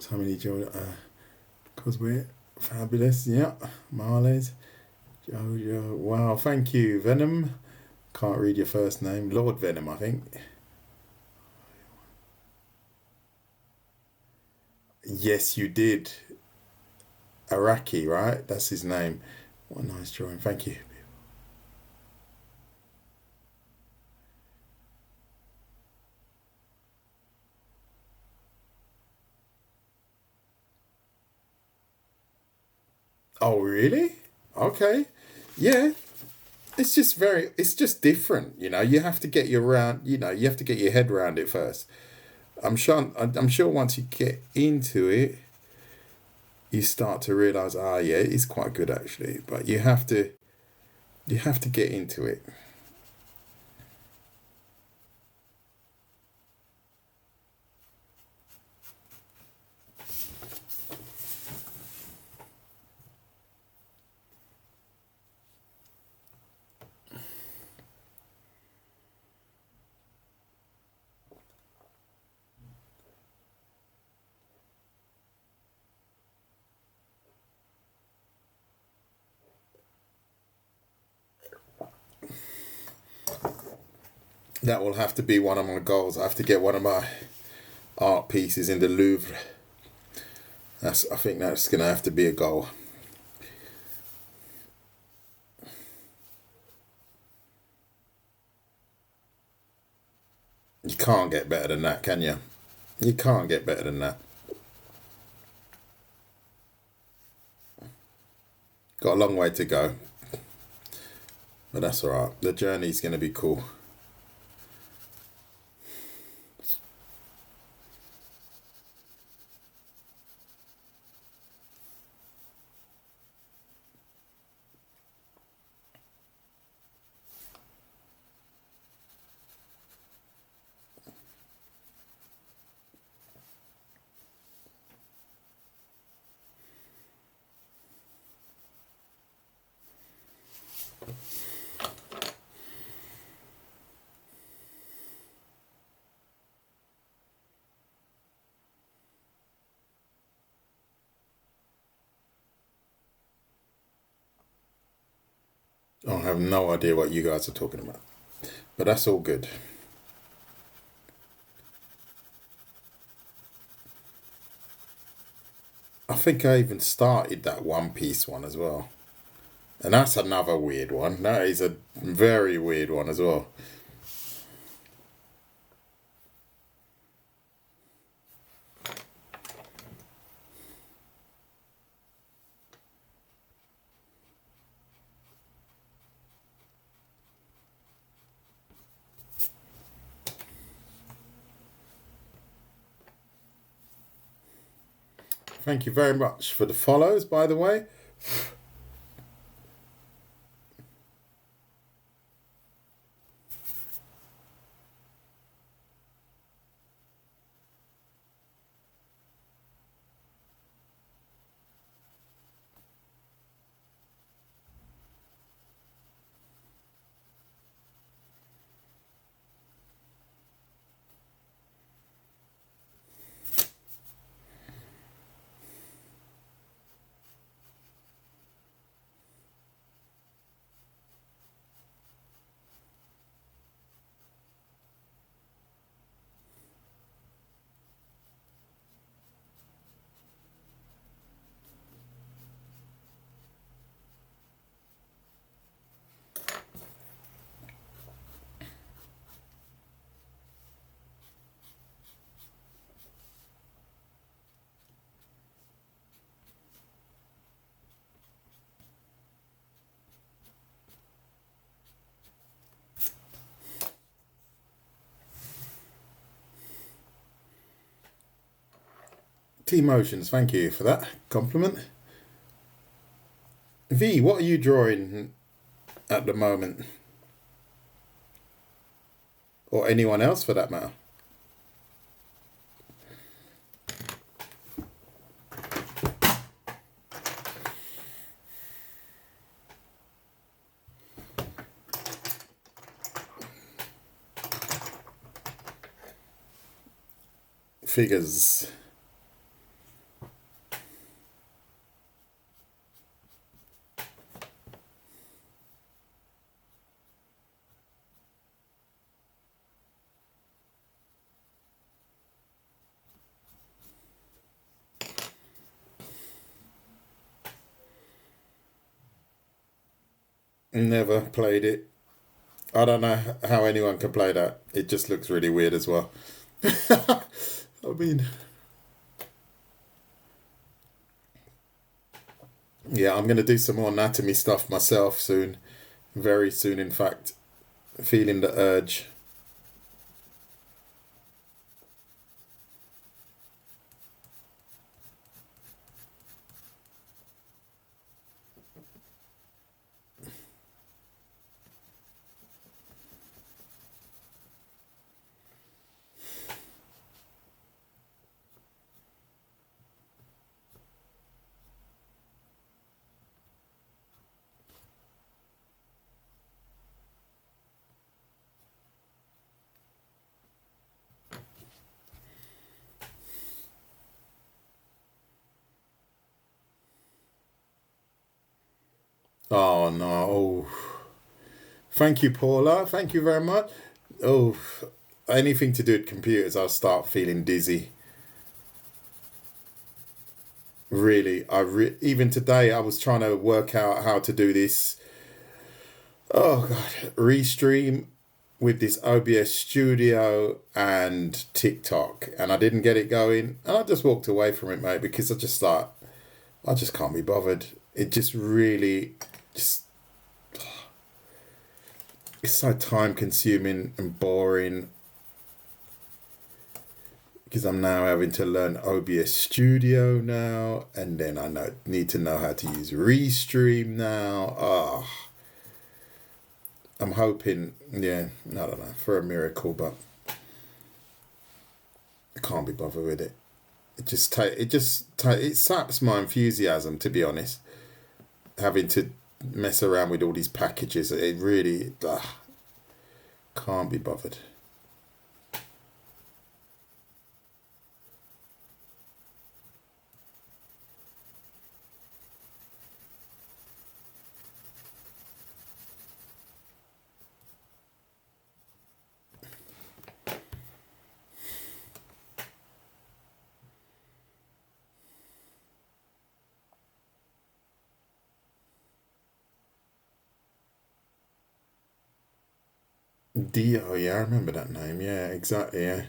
Speaker 1: So many JoJo, because we're fabulous. Yeah, Marley's JoJo. Wow, thank you, Venom. Can't read your first name, Lord Venom, I think. Yes, you did. Araki, right? That's his name. What a nice drawing. Thank you. Oh, really? Okay. Yeah. It's just different, you know. You have to get your round, you know, you have to get your head around it first. I'm sure once you get into it, you start to realize, ah, yeah, it's quite good actually. But you have to get into it. That will have to be one of my goals. I have to get one of my art pieces in the Louvre. I think that's gonna have to be a goal. You can't get better than that, can you? You can't get better than that. Got a long way to go, but that's alright. The journey's gonna be cool. I have no idea what you guys are talking about, but that's all good. I think I even started that One Piece one as well. And that's another weird one. That is a very weird one as well. Thank you very much for the follows, by the way. T Motions, thank you for that compliment. V, what are you drawing at the moment? Or anyone else for that matter? Figures. Never played it. I don't know how anyone can play that. It just looks really weird as well. I mean, yeah, I'm going to do some more anatomy stuff myself soon. Very soon, in fact. Feeling the urge. Oh, no. Oh. Thank you, Paula. Thank you very much. Oh, anything to do with computers, I'll start feeling dizzy. Really, even today I was trying to work out how to do this. Oh God, restream with this OBS Studio and TikTok, and I didn't get it going, and I just walked away from it, mate, because I just thought I just can't be bothered. It just really, just it's so time consuming and boring. Because I'm now having to learn OBS Studio now, and then need to know how to use Restream now. Oh, I'm hoping, yeah, I don't know, for a miracle, but I can't be bothered with it. It saps my enthusiasm, to be honest. Having to mess around with all these packages, it really can't be bothered. Dio, yeah, I remember that name. Yeah, exactly. Yeah.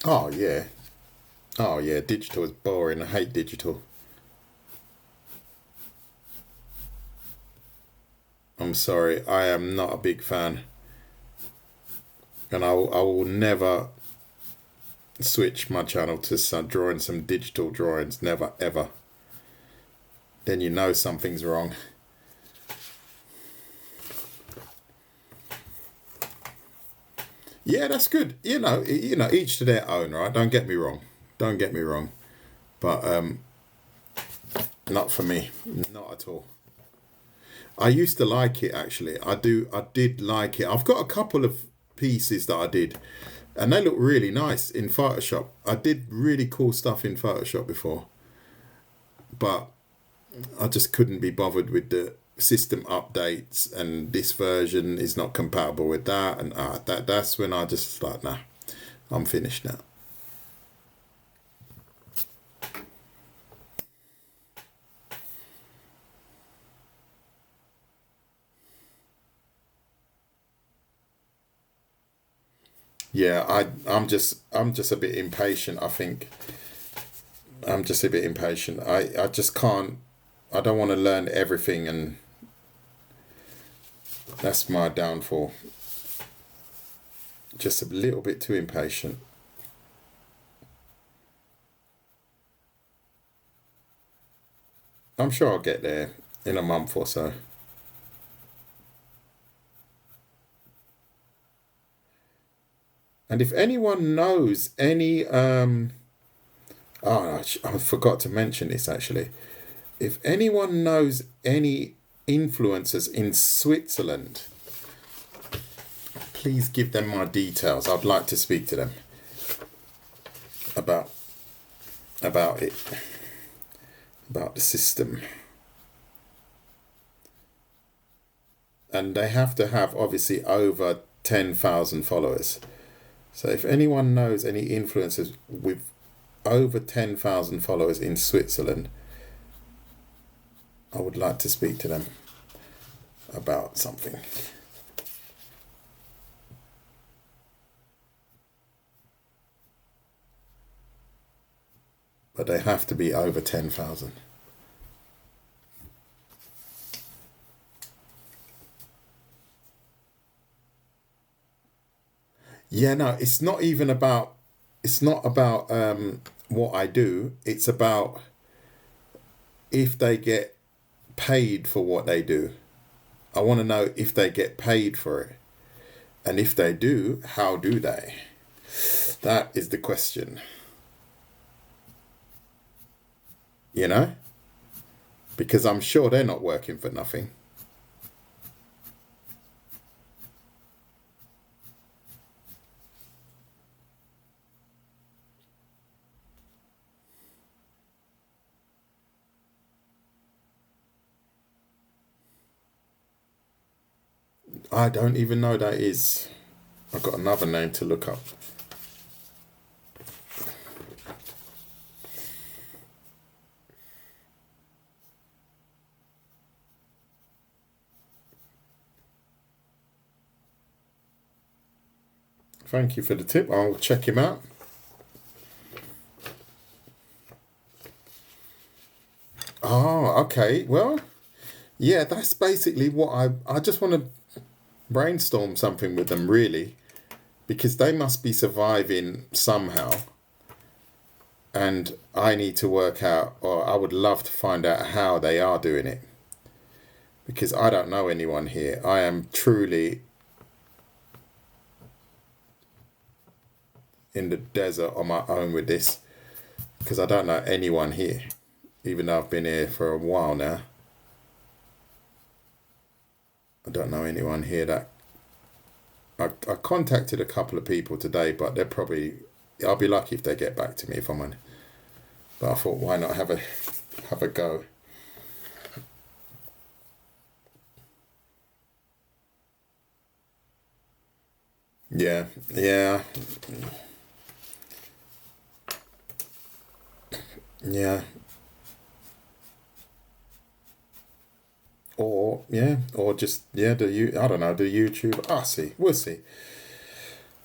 Speaker 1: Oh yeah. Oh yeah. Digital is boring. I hate digital. I'm sorry. I am not a big fan, and I will never switch my channel to drawing some digital drawings. Never ever. Then you know something's wrong. Yeah, that's good. Each to their own, right? Don't get me wrong. Don't get me wrong. But not for me. Not at all. I used to like it actually. I did like it. I've got a couple of pieces that I did, and they look really nice in Photoshop. I did really cool stuff in Photoshop before, but I just couldn't be bothered with the system updates, and this version is not compatible with that, and that's when I just like, nah, I'm finished now. Yeah, I'm just a bit impatient, I think. I'm just a bit impatient. I just can't. I don't want to learn everything, and that's my downfall. Just a little bit too impatient. I'm sure I'll get there in a month or so. And if anyone knows any Oh, I forgot to mention this actually. If anyone knows any influencers in Switzerland, please give them my details. I'd like to speak to them about it, about the system. And they have to have obviously over 10,000 followers. So if anyone knows any influencers with over 10,000 followers in Switzerland, I would like to speak to them about something. But they have to be over 10,000. Yeah, no, it's not even about. It's not about what I do. It's about if they get paid for what they do. I want to know if they get paid for it, and if they do, how do they? That is the question. You know, because I'm sure they're not working for nothing. I don't even know that is. I've got another name to look up. Thank you for the tip. I'll check him out. Oh, okay. Well, yeah, that's basically what I just want to brainstorm something with them, really, because they must be surviving somehow. And I need to work out, or I would love to find out how they are doing it. Because I don't know anyone here. I am truly in the desert on my own with this. Because I don't know anyone here. Even though I've been here for a while now. I don't know anyone here that... I contacted a couple of people today, but they're probably... I'll be lucky if they get back to me if I'm on. But I thought, why not have a go? Yeah, yeah, yeah. Or yeah, or just yeah, I don't know, do YouTube. Ah, see, we'll see.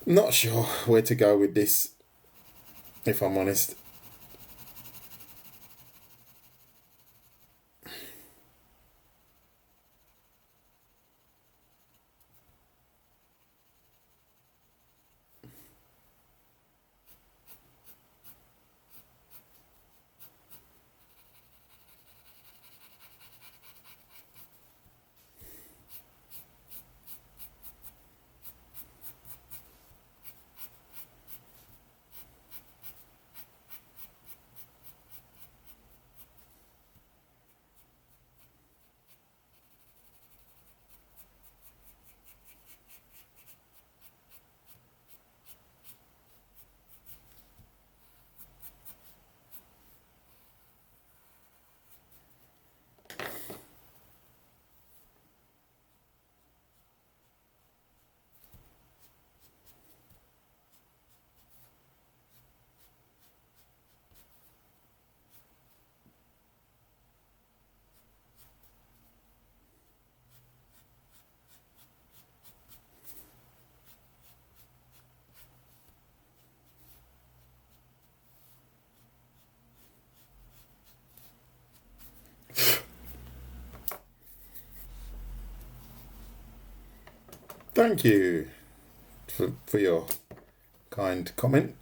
Speaker 1: Not sure where to go with this, if I'm honest. Thank you for your kind comment.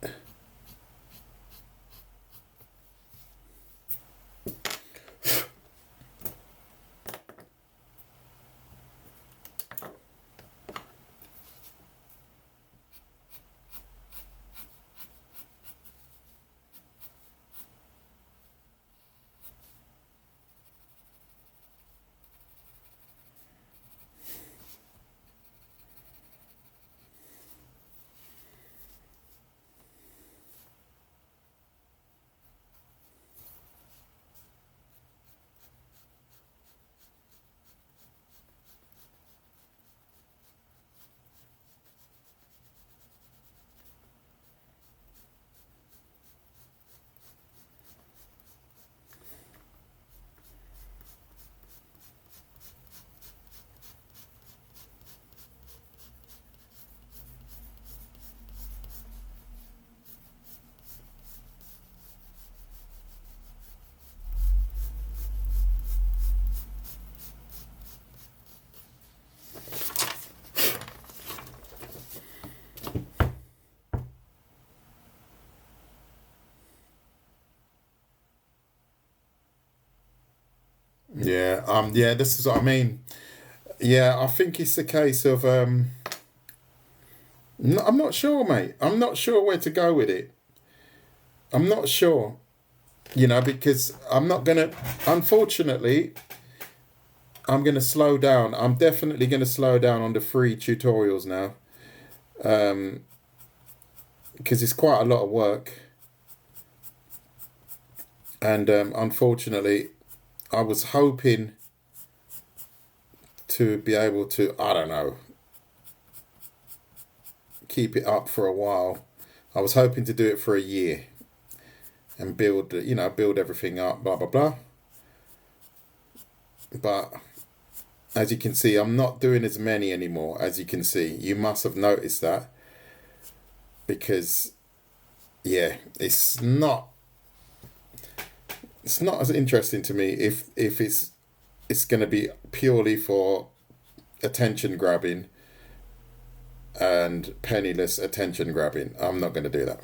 Speaker 1: Yeah, this is what I mean. Yeah, I think it's a case of no, I'm not sure, mate. I'm not sure where to go with it. I'm not sure, because I'm not gonna. Unfortunately, I'm gonna slow down. I'm definitely gonna slow down on the free tutorials now, because it's quite a lot of work. And unfortunately, I was hoping to be able to, I don't know, keep it up for a while. I was hoping to do it for a year and build everything up, blah, blah, blah. But as you can see, I'm not doing as many anymore, as you can see. You must have noticed that because, yeah, it's not as interesting to me if it's going to be purely for attention grabbing and penniless attention grabbing. I'm not going to do that.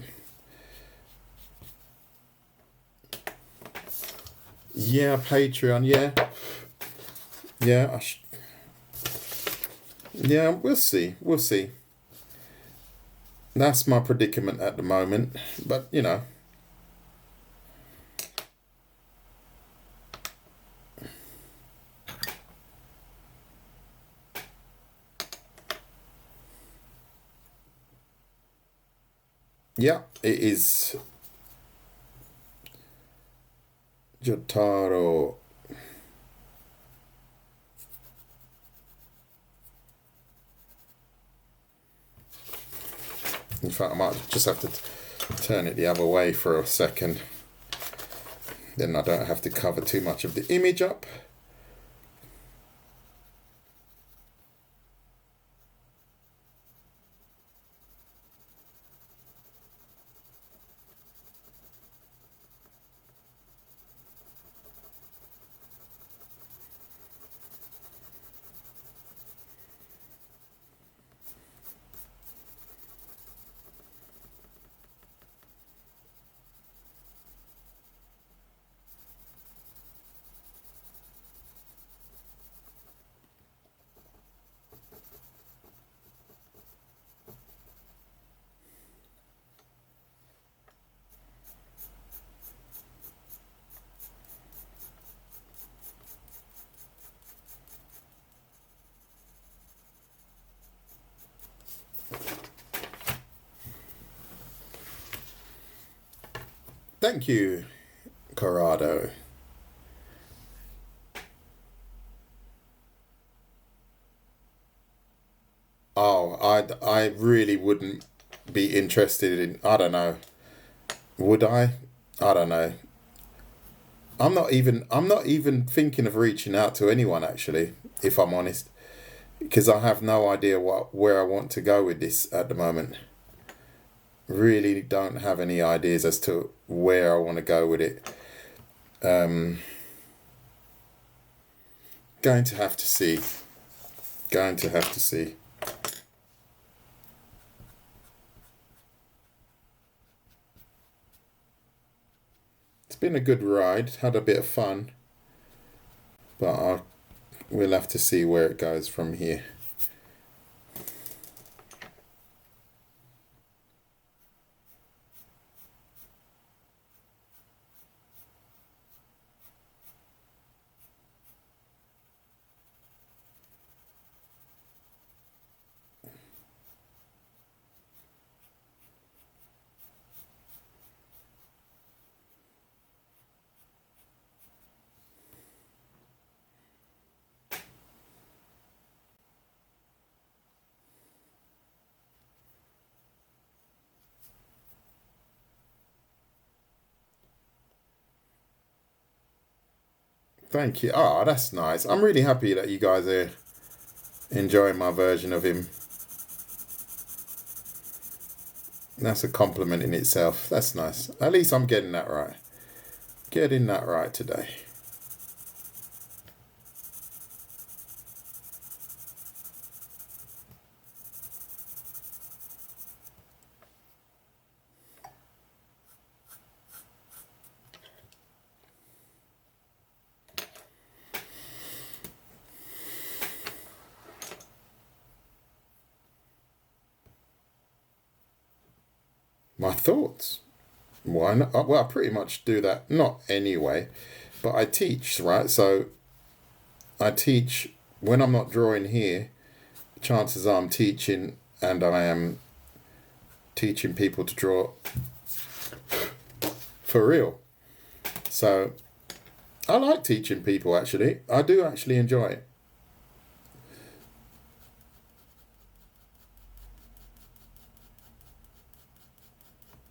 Speaker 1: Yeah, Patreon. Yeah. Yeah, we'll see. We'll see. That's my predicament at the moment. But yeah, it is Jotaro. In fact, I might just have to turn it the other way for a second. Then I don't have to cover too much of the image up. Thank you, Corrado. Oh, I really wouldn't be interested in. I don't know. Would I? I don't know. I'm not even thinking of reaching out to anyone actually, if I'm honest, because I have no idea where I want to go with this at the moment. Really don't have any ideas as to where I want to go with it. Going to have to see. Going to have to see. It's been a good ride. Had a bit of fun, but we'll have to see where it goes from here. Thank you. Oh, that's nice. I'm really happy that you guys are enjoying my version of him. That's a compliment in itself. That's nice. At least I'm getting that right. Getting that right today. my thoughts. Why not? Well, I pretty much do that, not anyway, but I teach, right? So I teach when I'm not drawing here, chances are I'm teaching, and I am teaching people to draw for real. So I like teaching people, actually. I do actually enjoy it.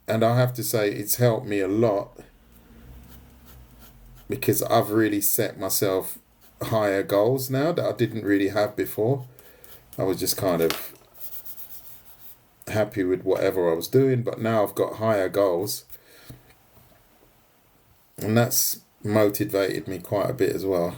Speaker 1: And I have to say, it's helped me a lot because I've really set myself higher goals now that I didn't really have before. I was just kind of happy with whatever I was doing, but now I've got higher goals. And that's motivated me quite a bit as well.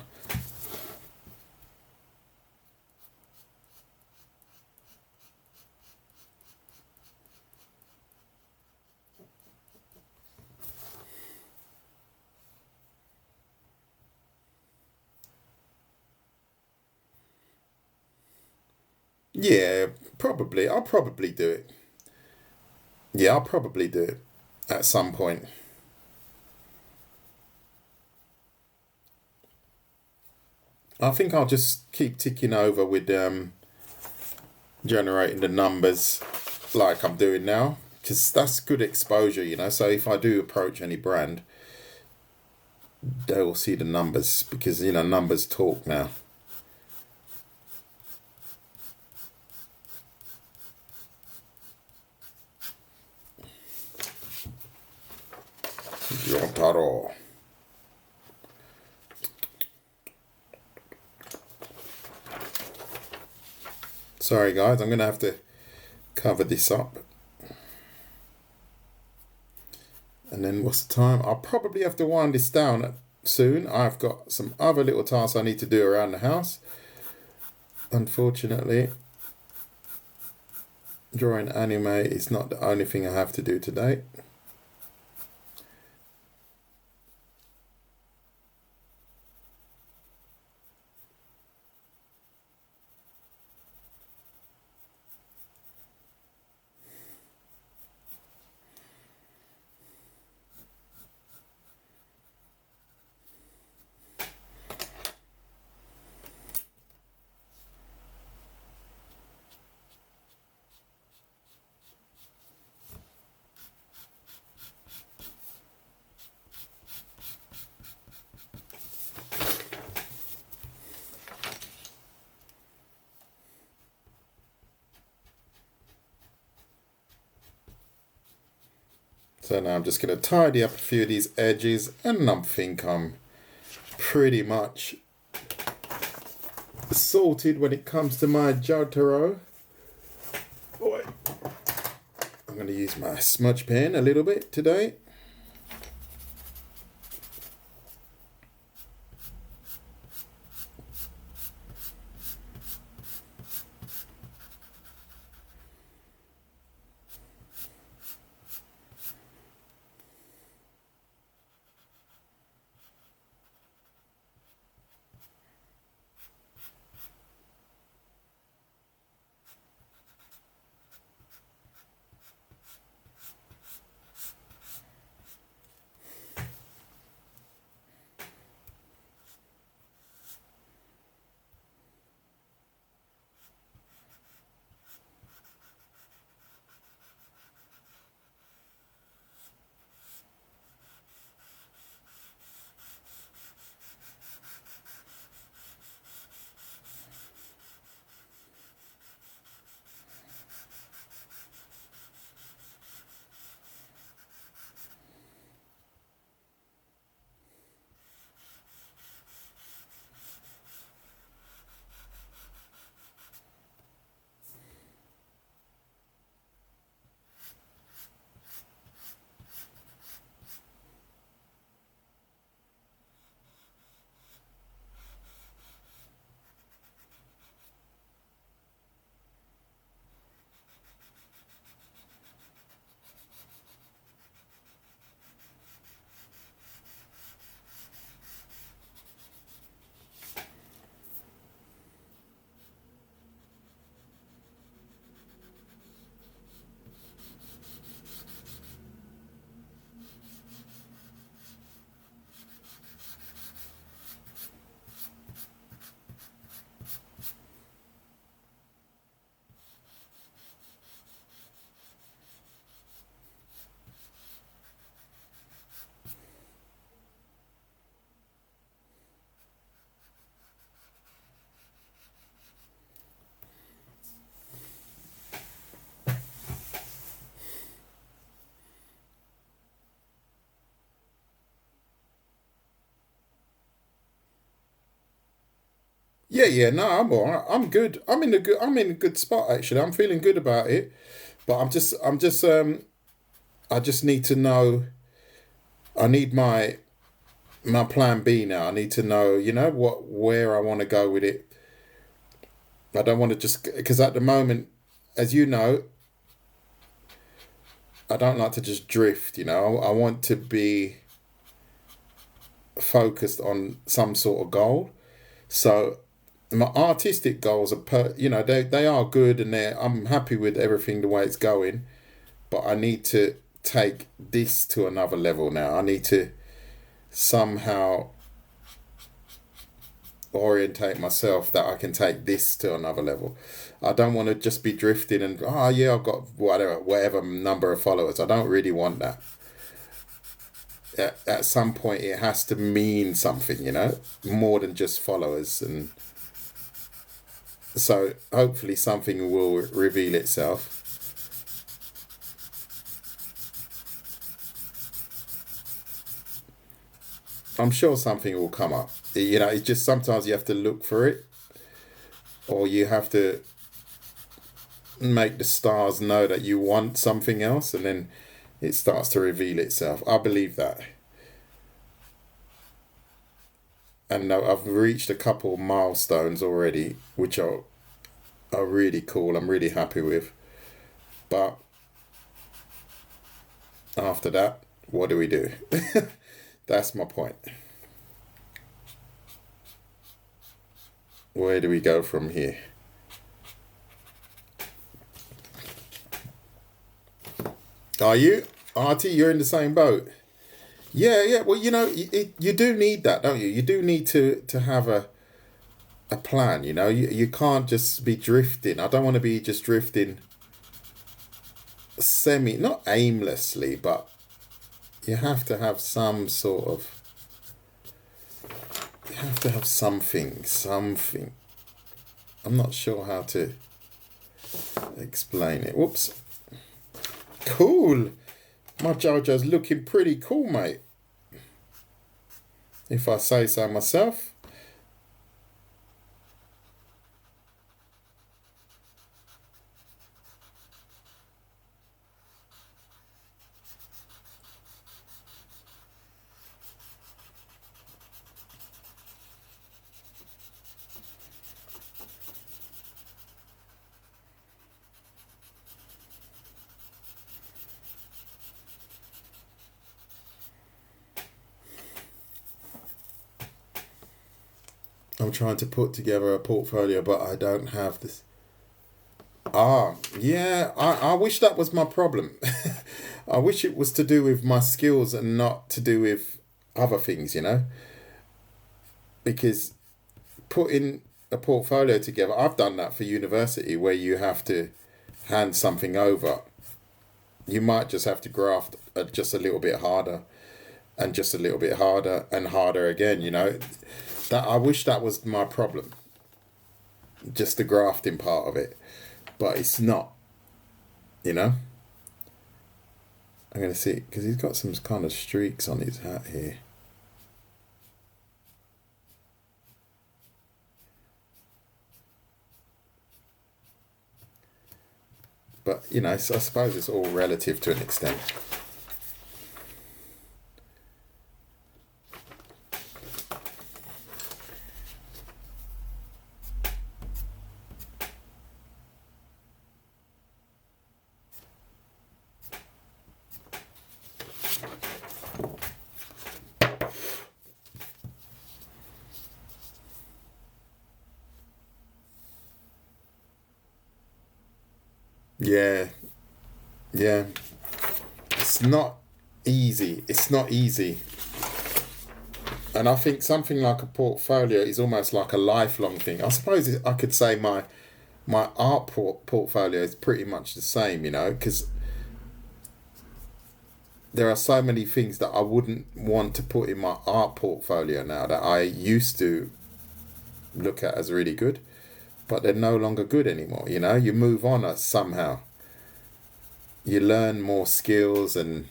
Speaker 1: Yeah, probably. I'll probably do it. Yeah, I'll probably do it at some point. I think I'll just keep ticking over with generating the numbers like I'm doing now, because that's good exposure, you know. So if I do approach any brand, they will see the numbers because, you know, numbers talk now. Jotaro. Sorry guys, I'm going to have to cover this up. And then what's the time? I'll probably have to wind this down soon. I've got some other little tasks I need to do around the house. Unfortunately, drawing anime is not the only thing I have to do today. So now I'm just going to tidy up a few of these edges, and I think I'm pretty much sorted when it comes to my Jotaro. Boy, I'm going to use my smudge pen a little bit today. Yeah. No, I'm all right. I'm good. I'm in a good spot actually. I'm feeling good about it. But I just need to know. I need my plan B now. I need to know, where I want to go with it. I don't want to just because at the moment, as you know, I don't like to just drift. I want to be focused on some sort of goal. So my artistic goals are they are good and I'm happy with everything the way it's going, but I need to take this to another level now. I need to somehow orientate myself that I can take this to another level. I don't want to just be drifting and oh yeah, I've got whatever number of followers. I don't really want that. At some point it has to mean something, more than just followers. And so hopefully something will reveal itself. I'm sure something will come up. It's just sometimes you have to look for it, or you have to make the stars know that you want something else, and then it starts to reveal itself. I believe that. And I've reached a couple milestones already, which are really cool. I'm really happy with. But after that, what do we do? That's my point. Where do we go from here? Are you? Artie, you're in the same boat. Yeah. Well, you do need that, don't you? You do need to have a plan, You can't just be drifting. I don't want to be just drifting not aimlessly, but you have to have some sort of, you have to have something. I'm not sure how to explain it. Whoops. Cool. My Jojo's looking pretty cool, mate. If I say so myself. I'm trying to put together a portfolio, but I don't have this. Ah, yeah, I wish that was my problem. I wish it was to do with my skills and not to do with other things, Because putting a portfolio together, I've done that for university where you have to hand something over. You might just have to graft just a little bit harder and just a little bit harder and harder again, That I wish that was my problem. Just the grafting part of it. But it's not, you know? I'm going to see, because he's got some kind of streaks on his hat here. But, so I suppose it's all relative to an extent. Yeah, yeah. It's not easy. It's not easy. And I think something like a portfolio is almost like a lifelong thing. I suppose I could say my art portfolio is pretty much the same, because there are so many things that I wouldn't want to put in my art portfolio now that I used to look at as really good, but they're no longer good anymore. You move on somehow. You learn more skills and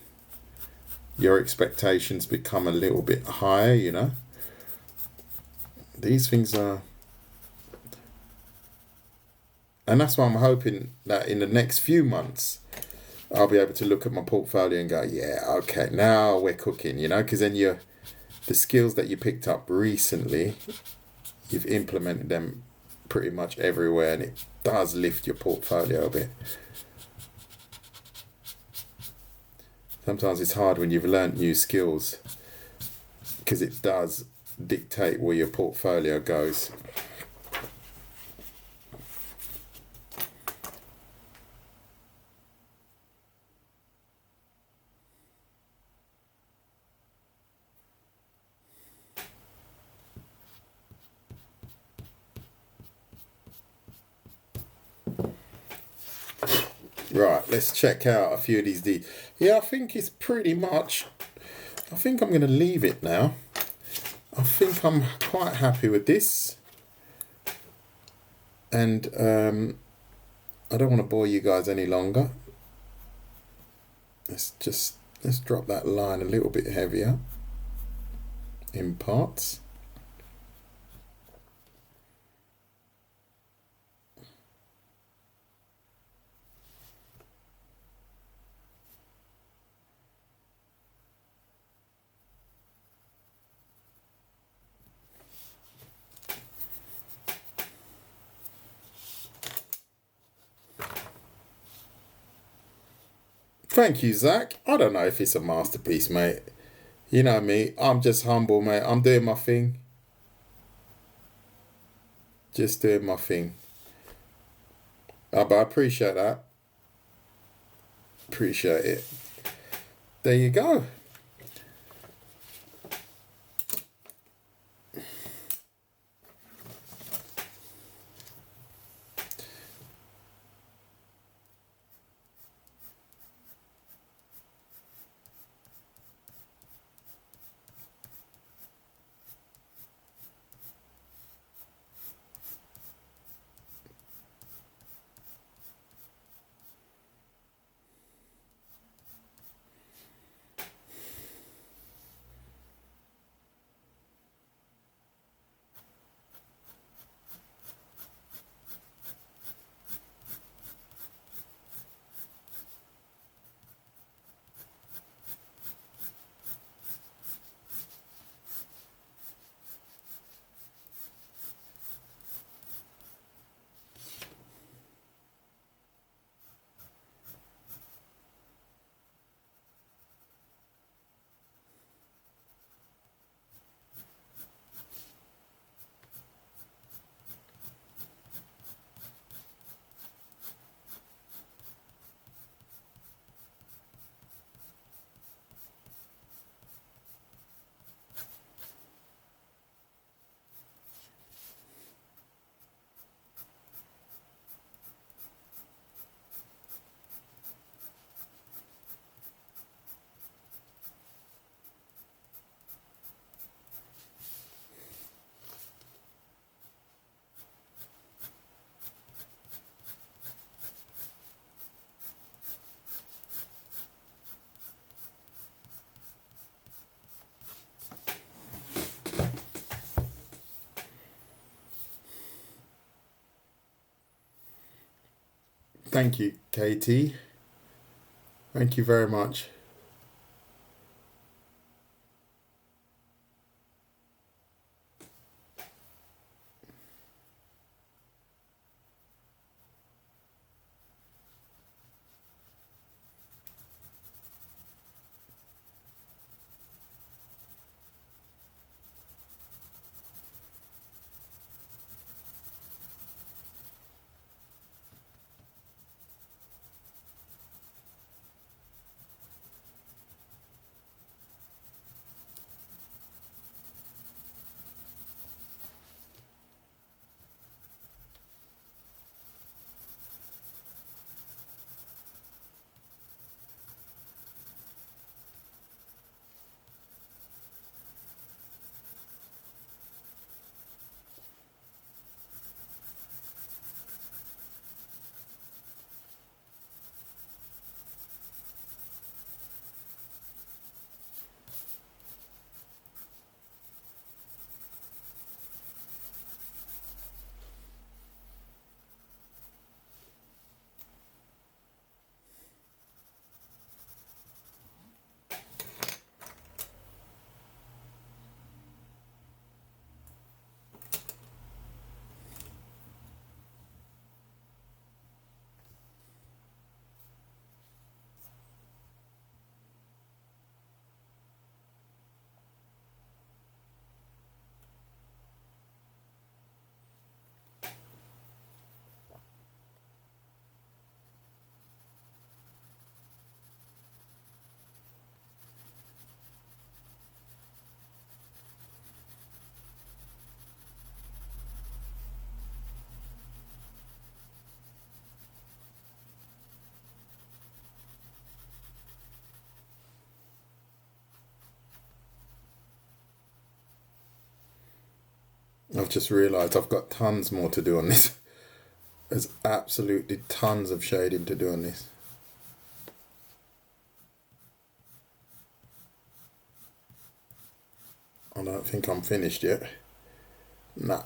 Speaker 1: your expectations become a little bit higher. These things are And that's why I'm hoping that in the next few months, I'll be able to look at my portfolio and go, yeah, okay, now we're cooking, because then the skills that you picked up recently, you've implemented them pretty much everywhere, and it does lift your portfolio a bit. Sometimes it's hard when you've learnt new skills, because it does dictate where your portfolio goes. Right, let's check out a few of these. Yeah, I think it's pretty much... I think I'm going to leave it now. I think I'm quite happy with this. And I don't want to bore you guys any longer. Let's drop that line a little bit heavier in parts. Thank you, Zach. I don't know if it's a masterpiece, mate. You know me, I'm just humble, mate. I'm doing my thing. Just doing my thing. But I appreciate that. Appreciate it. There you go. Thank you, Katie. Thank you very much. I've just realised I've got tons more to do on this. There's absolutely tons of shading to do on this. I don't think I'm finished yet. Nah.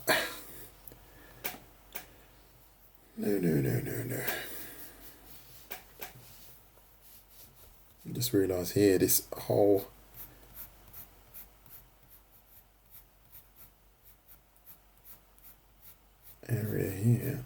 Speaker 1: No. I just realised here, this whole area here.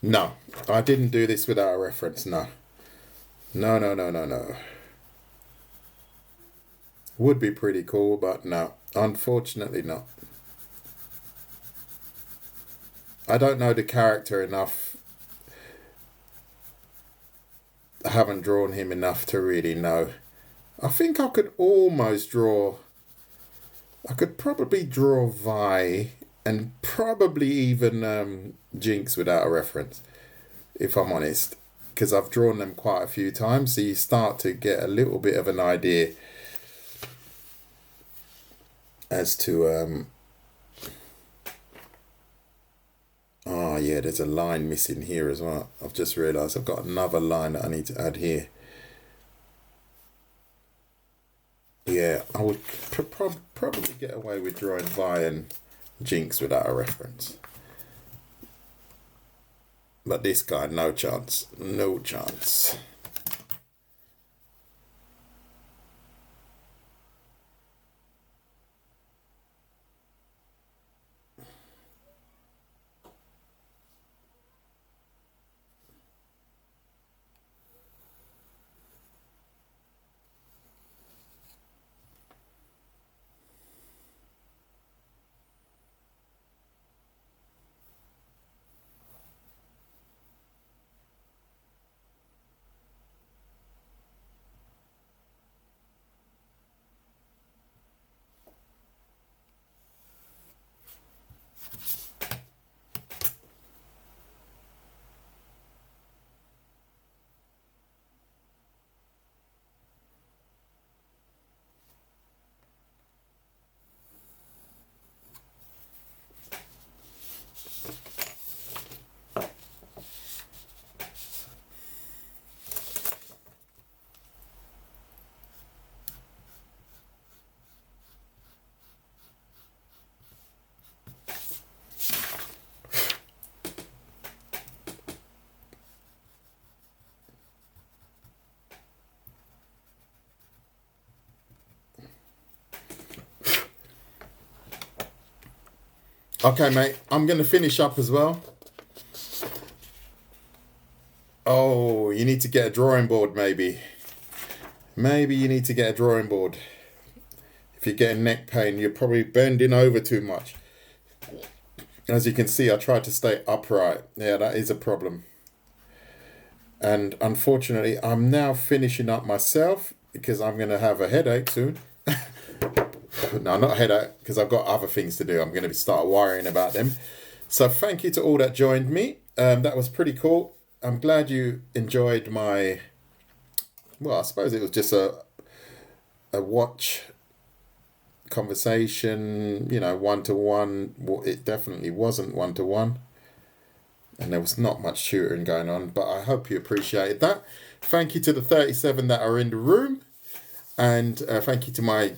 Speaker 1: No, I didn't do this without a reference, no. No. Would be pretty cool, but no. Unfortunately not. I don't know the character enough. I haven't drawn him enough to really know. I think I could almost draw... I could probably draw Vi and probably even Jinx without a reference, if I'm honest. Because I've drawn them quite a few times, so you start to get a little bit of an idea as to... Oh yeah, there's a line missing here as well. I've just realised I've got another line that I need to add here. Yeah, I would probably get away with drawing Vi and Jinx without a reference. But this guy, no chance. No chance. Okay, mate, I'm going to finish up as well. Oh, you need to get a drawing board, maybe. Maybe you need to get a drawing board. If you're getting neck pain, you're probably bending over too much. As you can see, I tried to stay upright. Yeah, that is a problem. And unfortunately, I'm now finishing up myself because I'm going to have a headache soon. No, not a headache, because I've got other things to do. I'm going to start worrying about them. So thank you to all that joined me. That was pretty cool. I'm glad you enjoyed my... Well, I suppose it was just a watch conversation, you know, one-to-one. Well, it definitely wasn't one-to-one. And there was not much tutoring going on, but I hope you appreciated that. Thank you to the 37 that are in the room. And thank you to my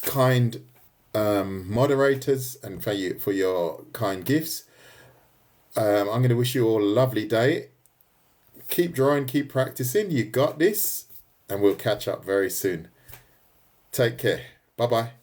Speaker 1: kind moderators, and thank you for your kind gifts. I'm going to wish you all a lovely day. Keep drawing, keep practicing. You got this, and we'll catch up very soon. Take care. Bye-bye.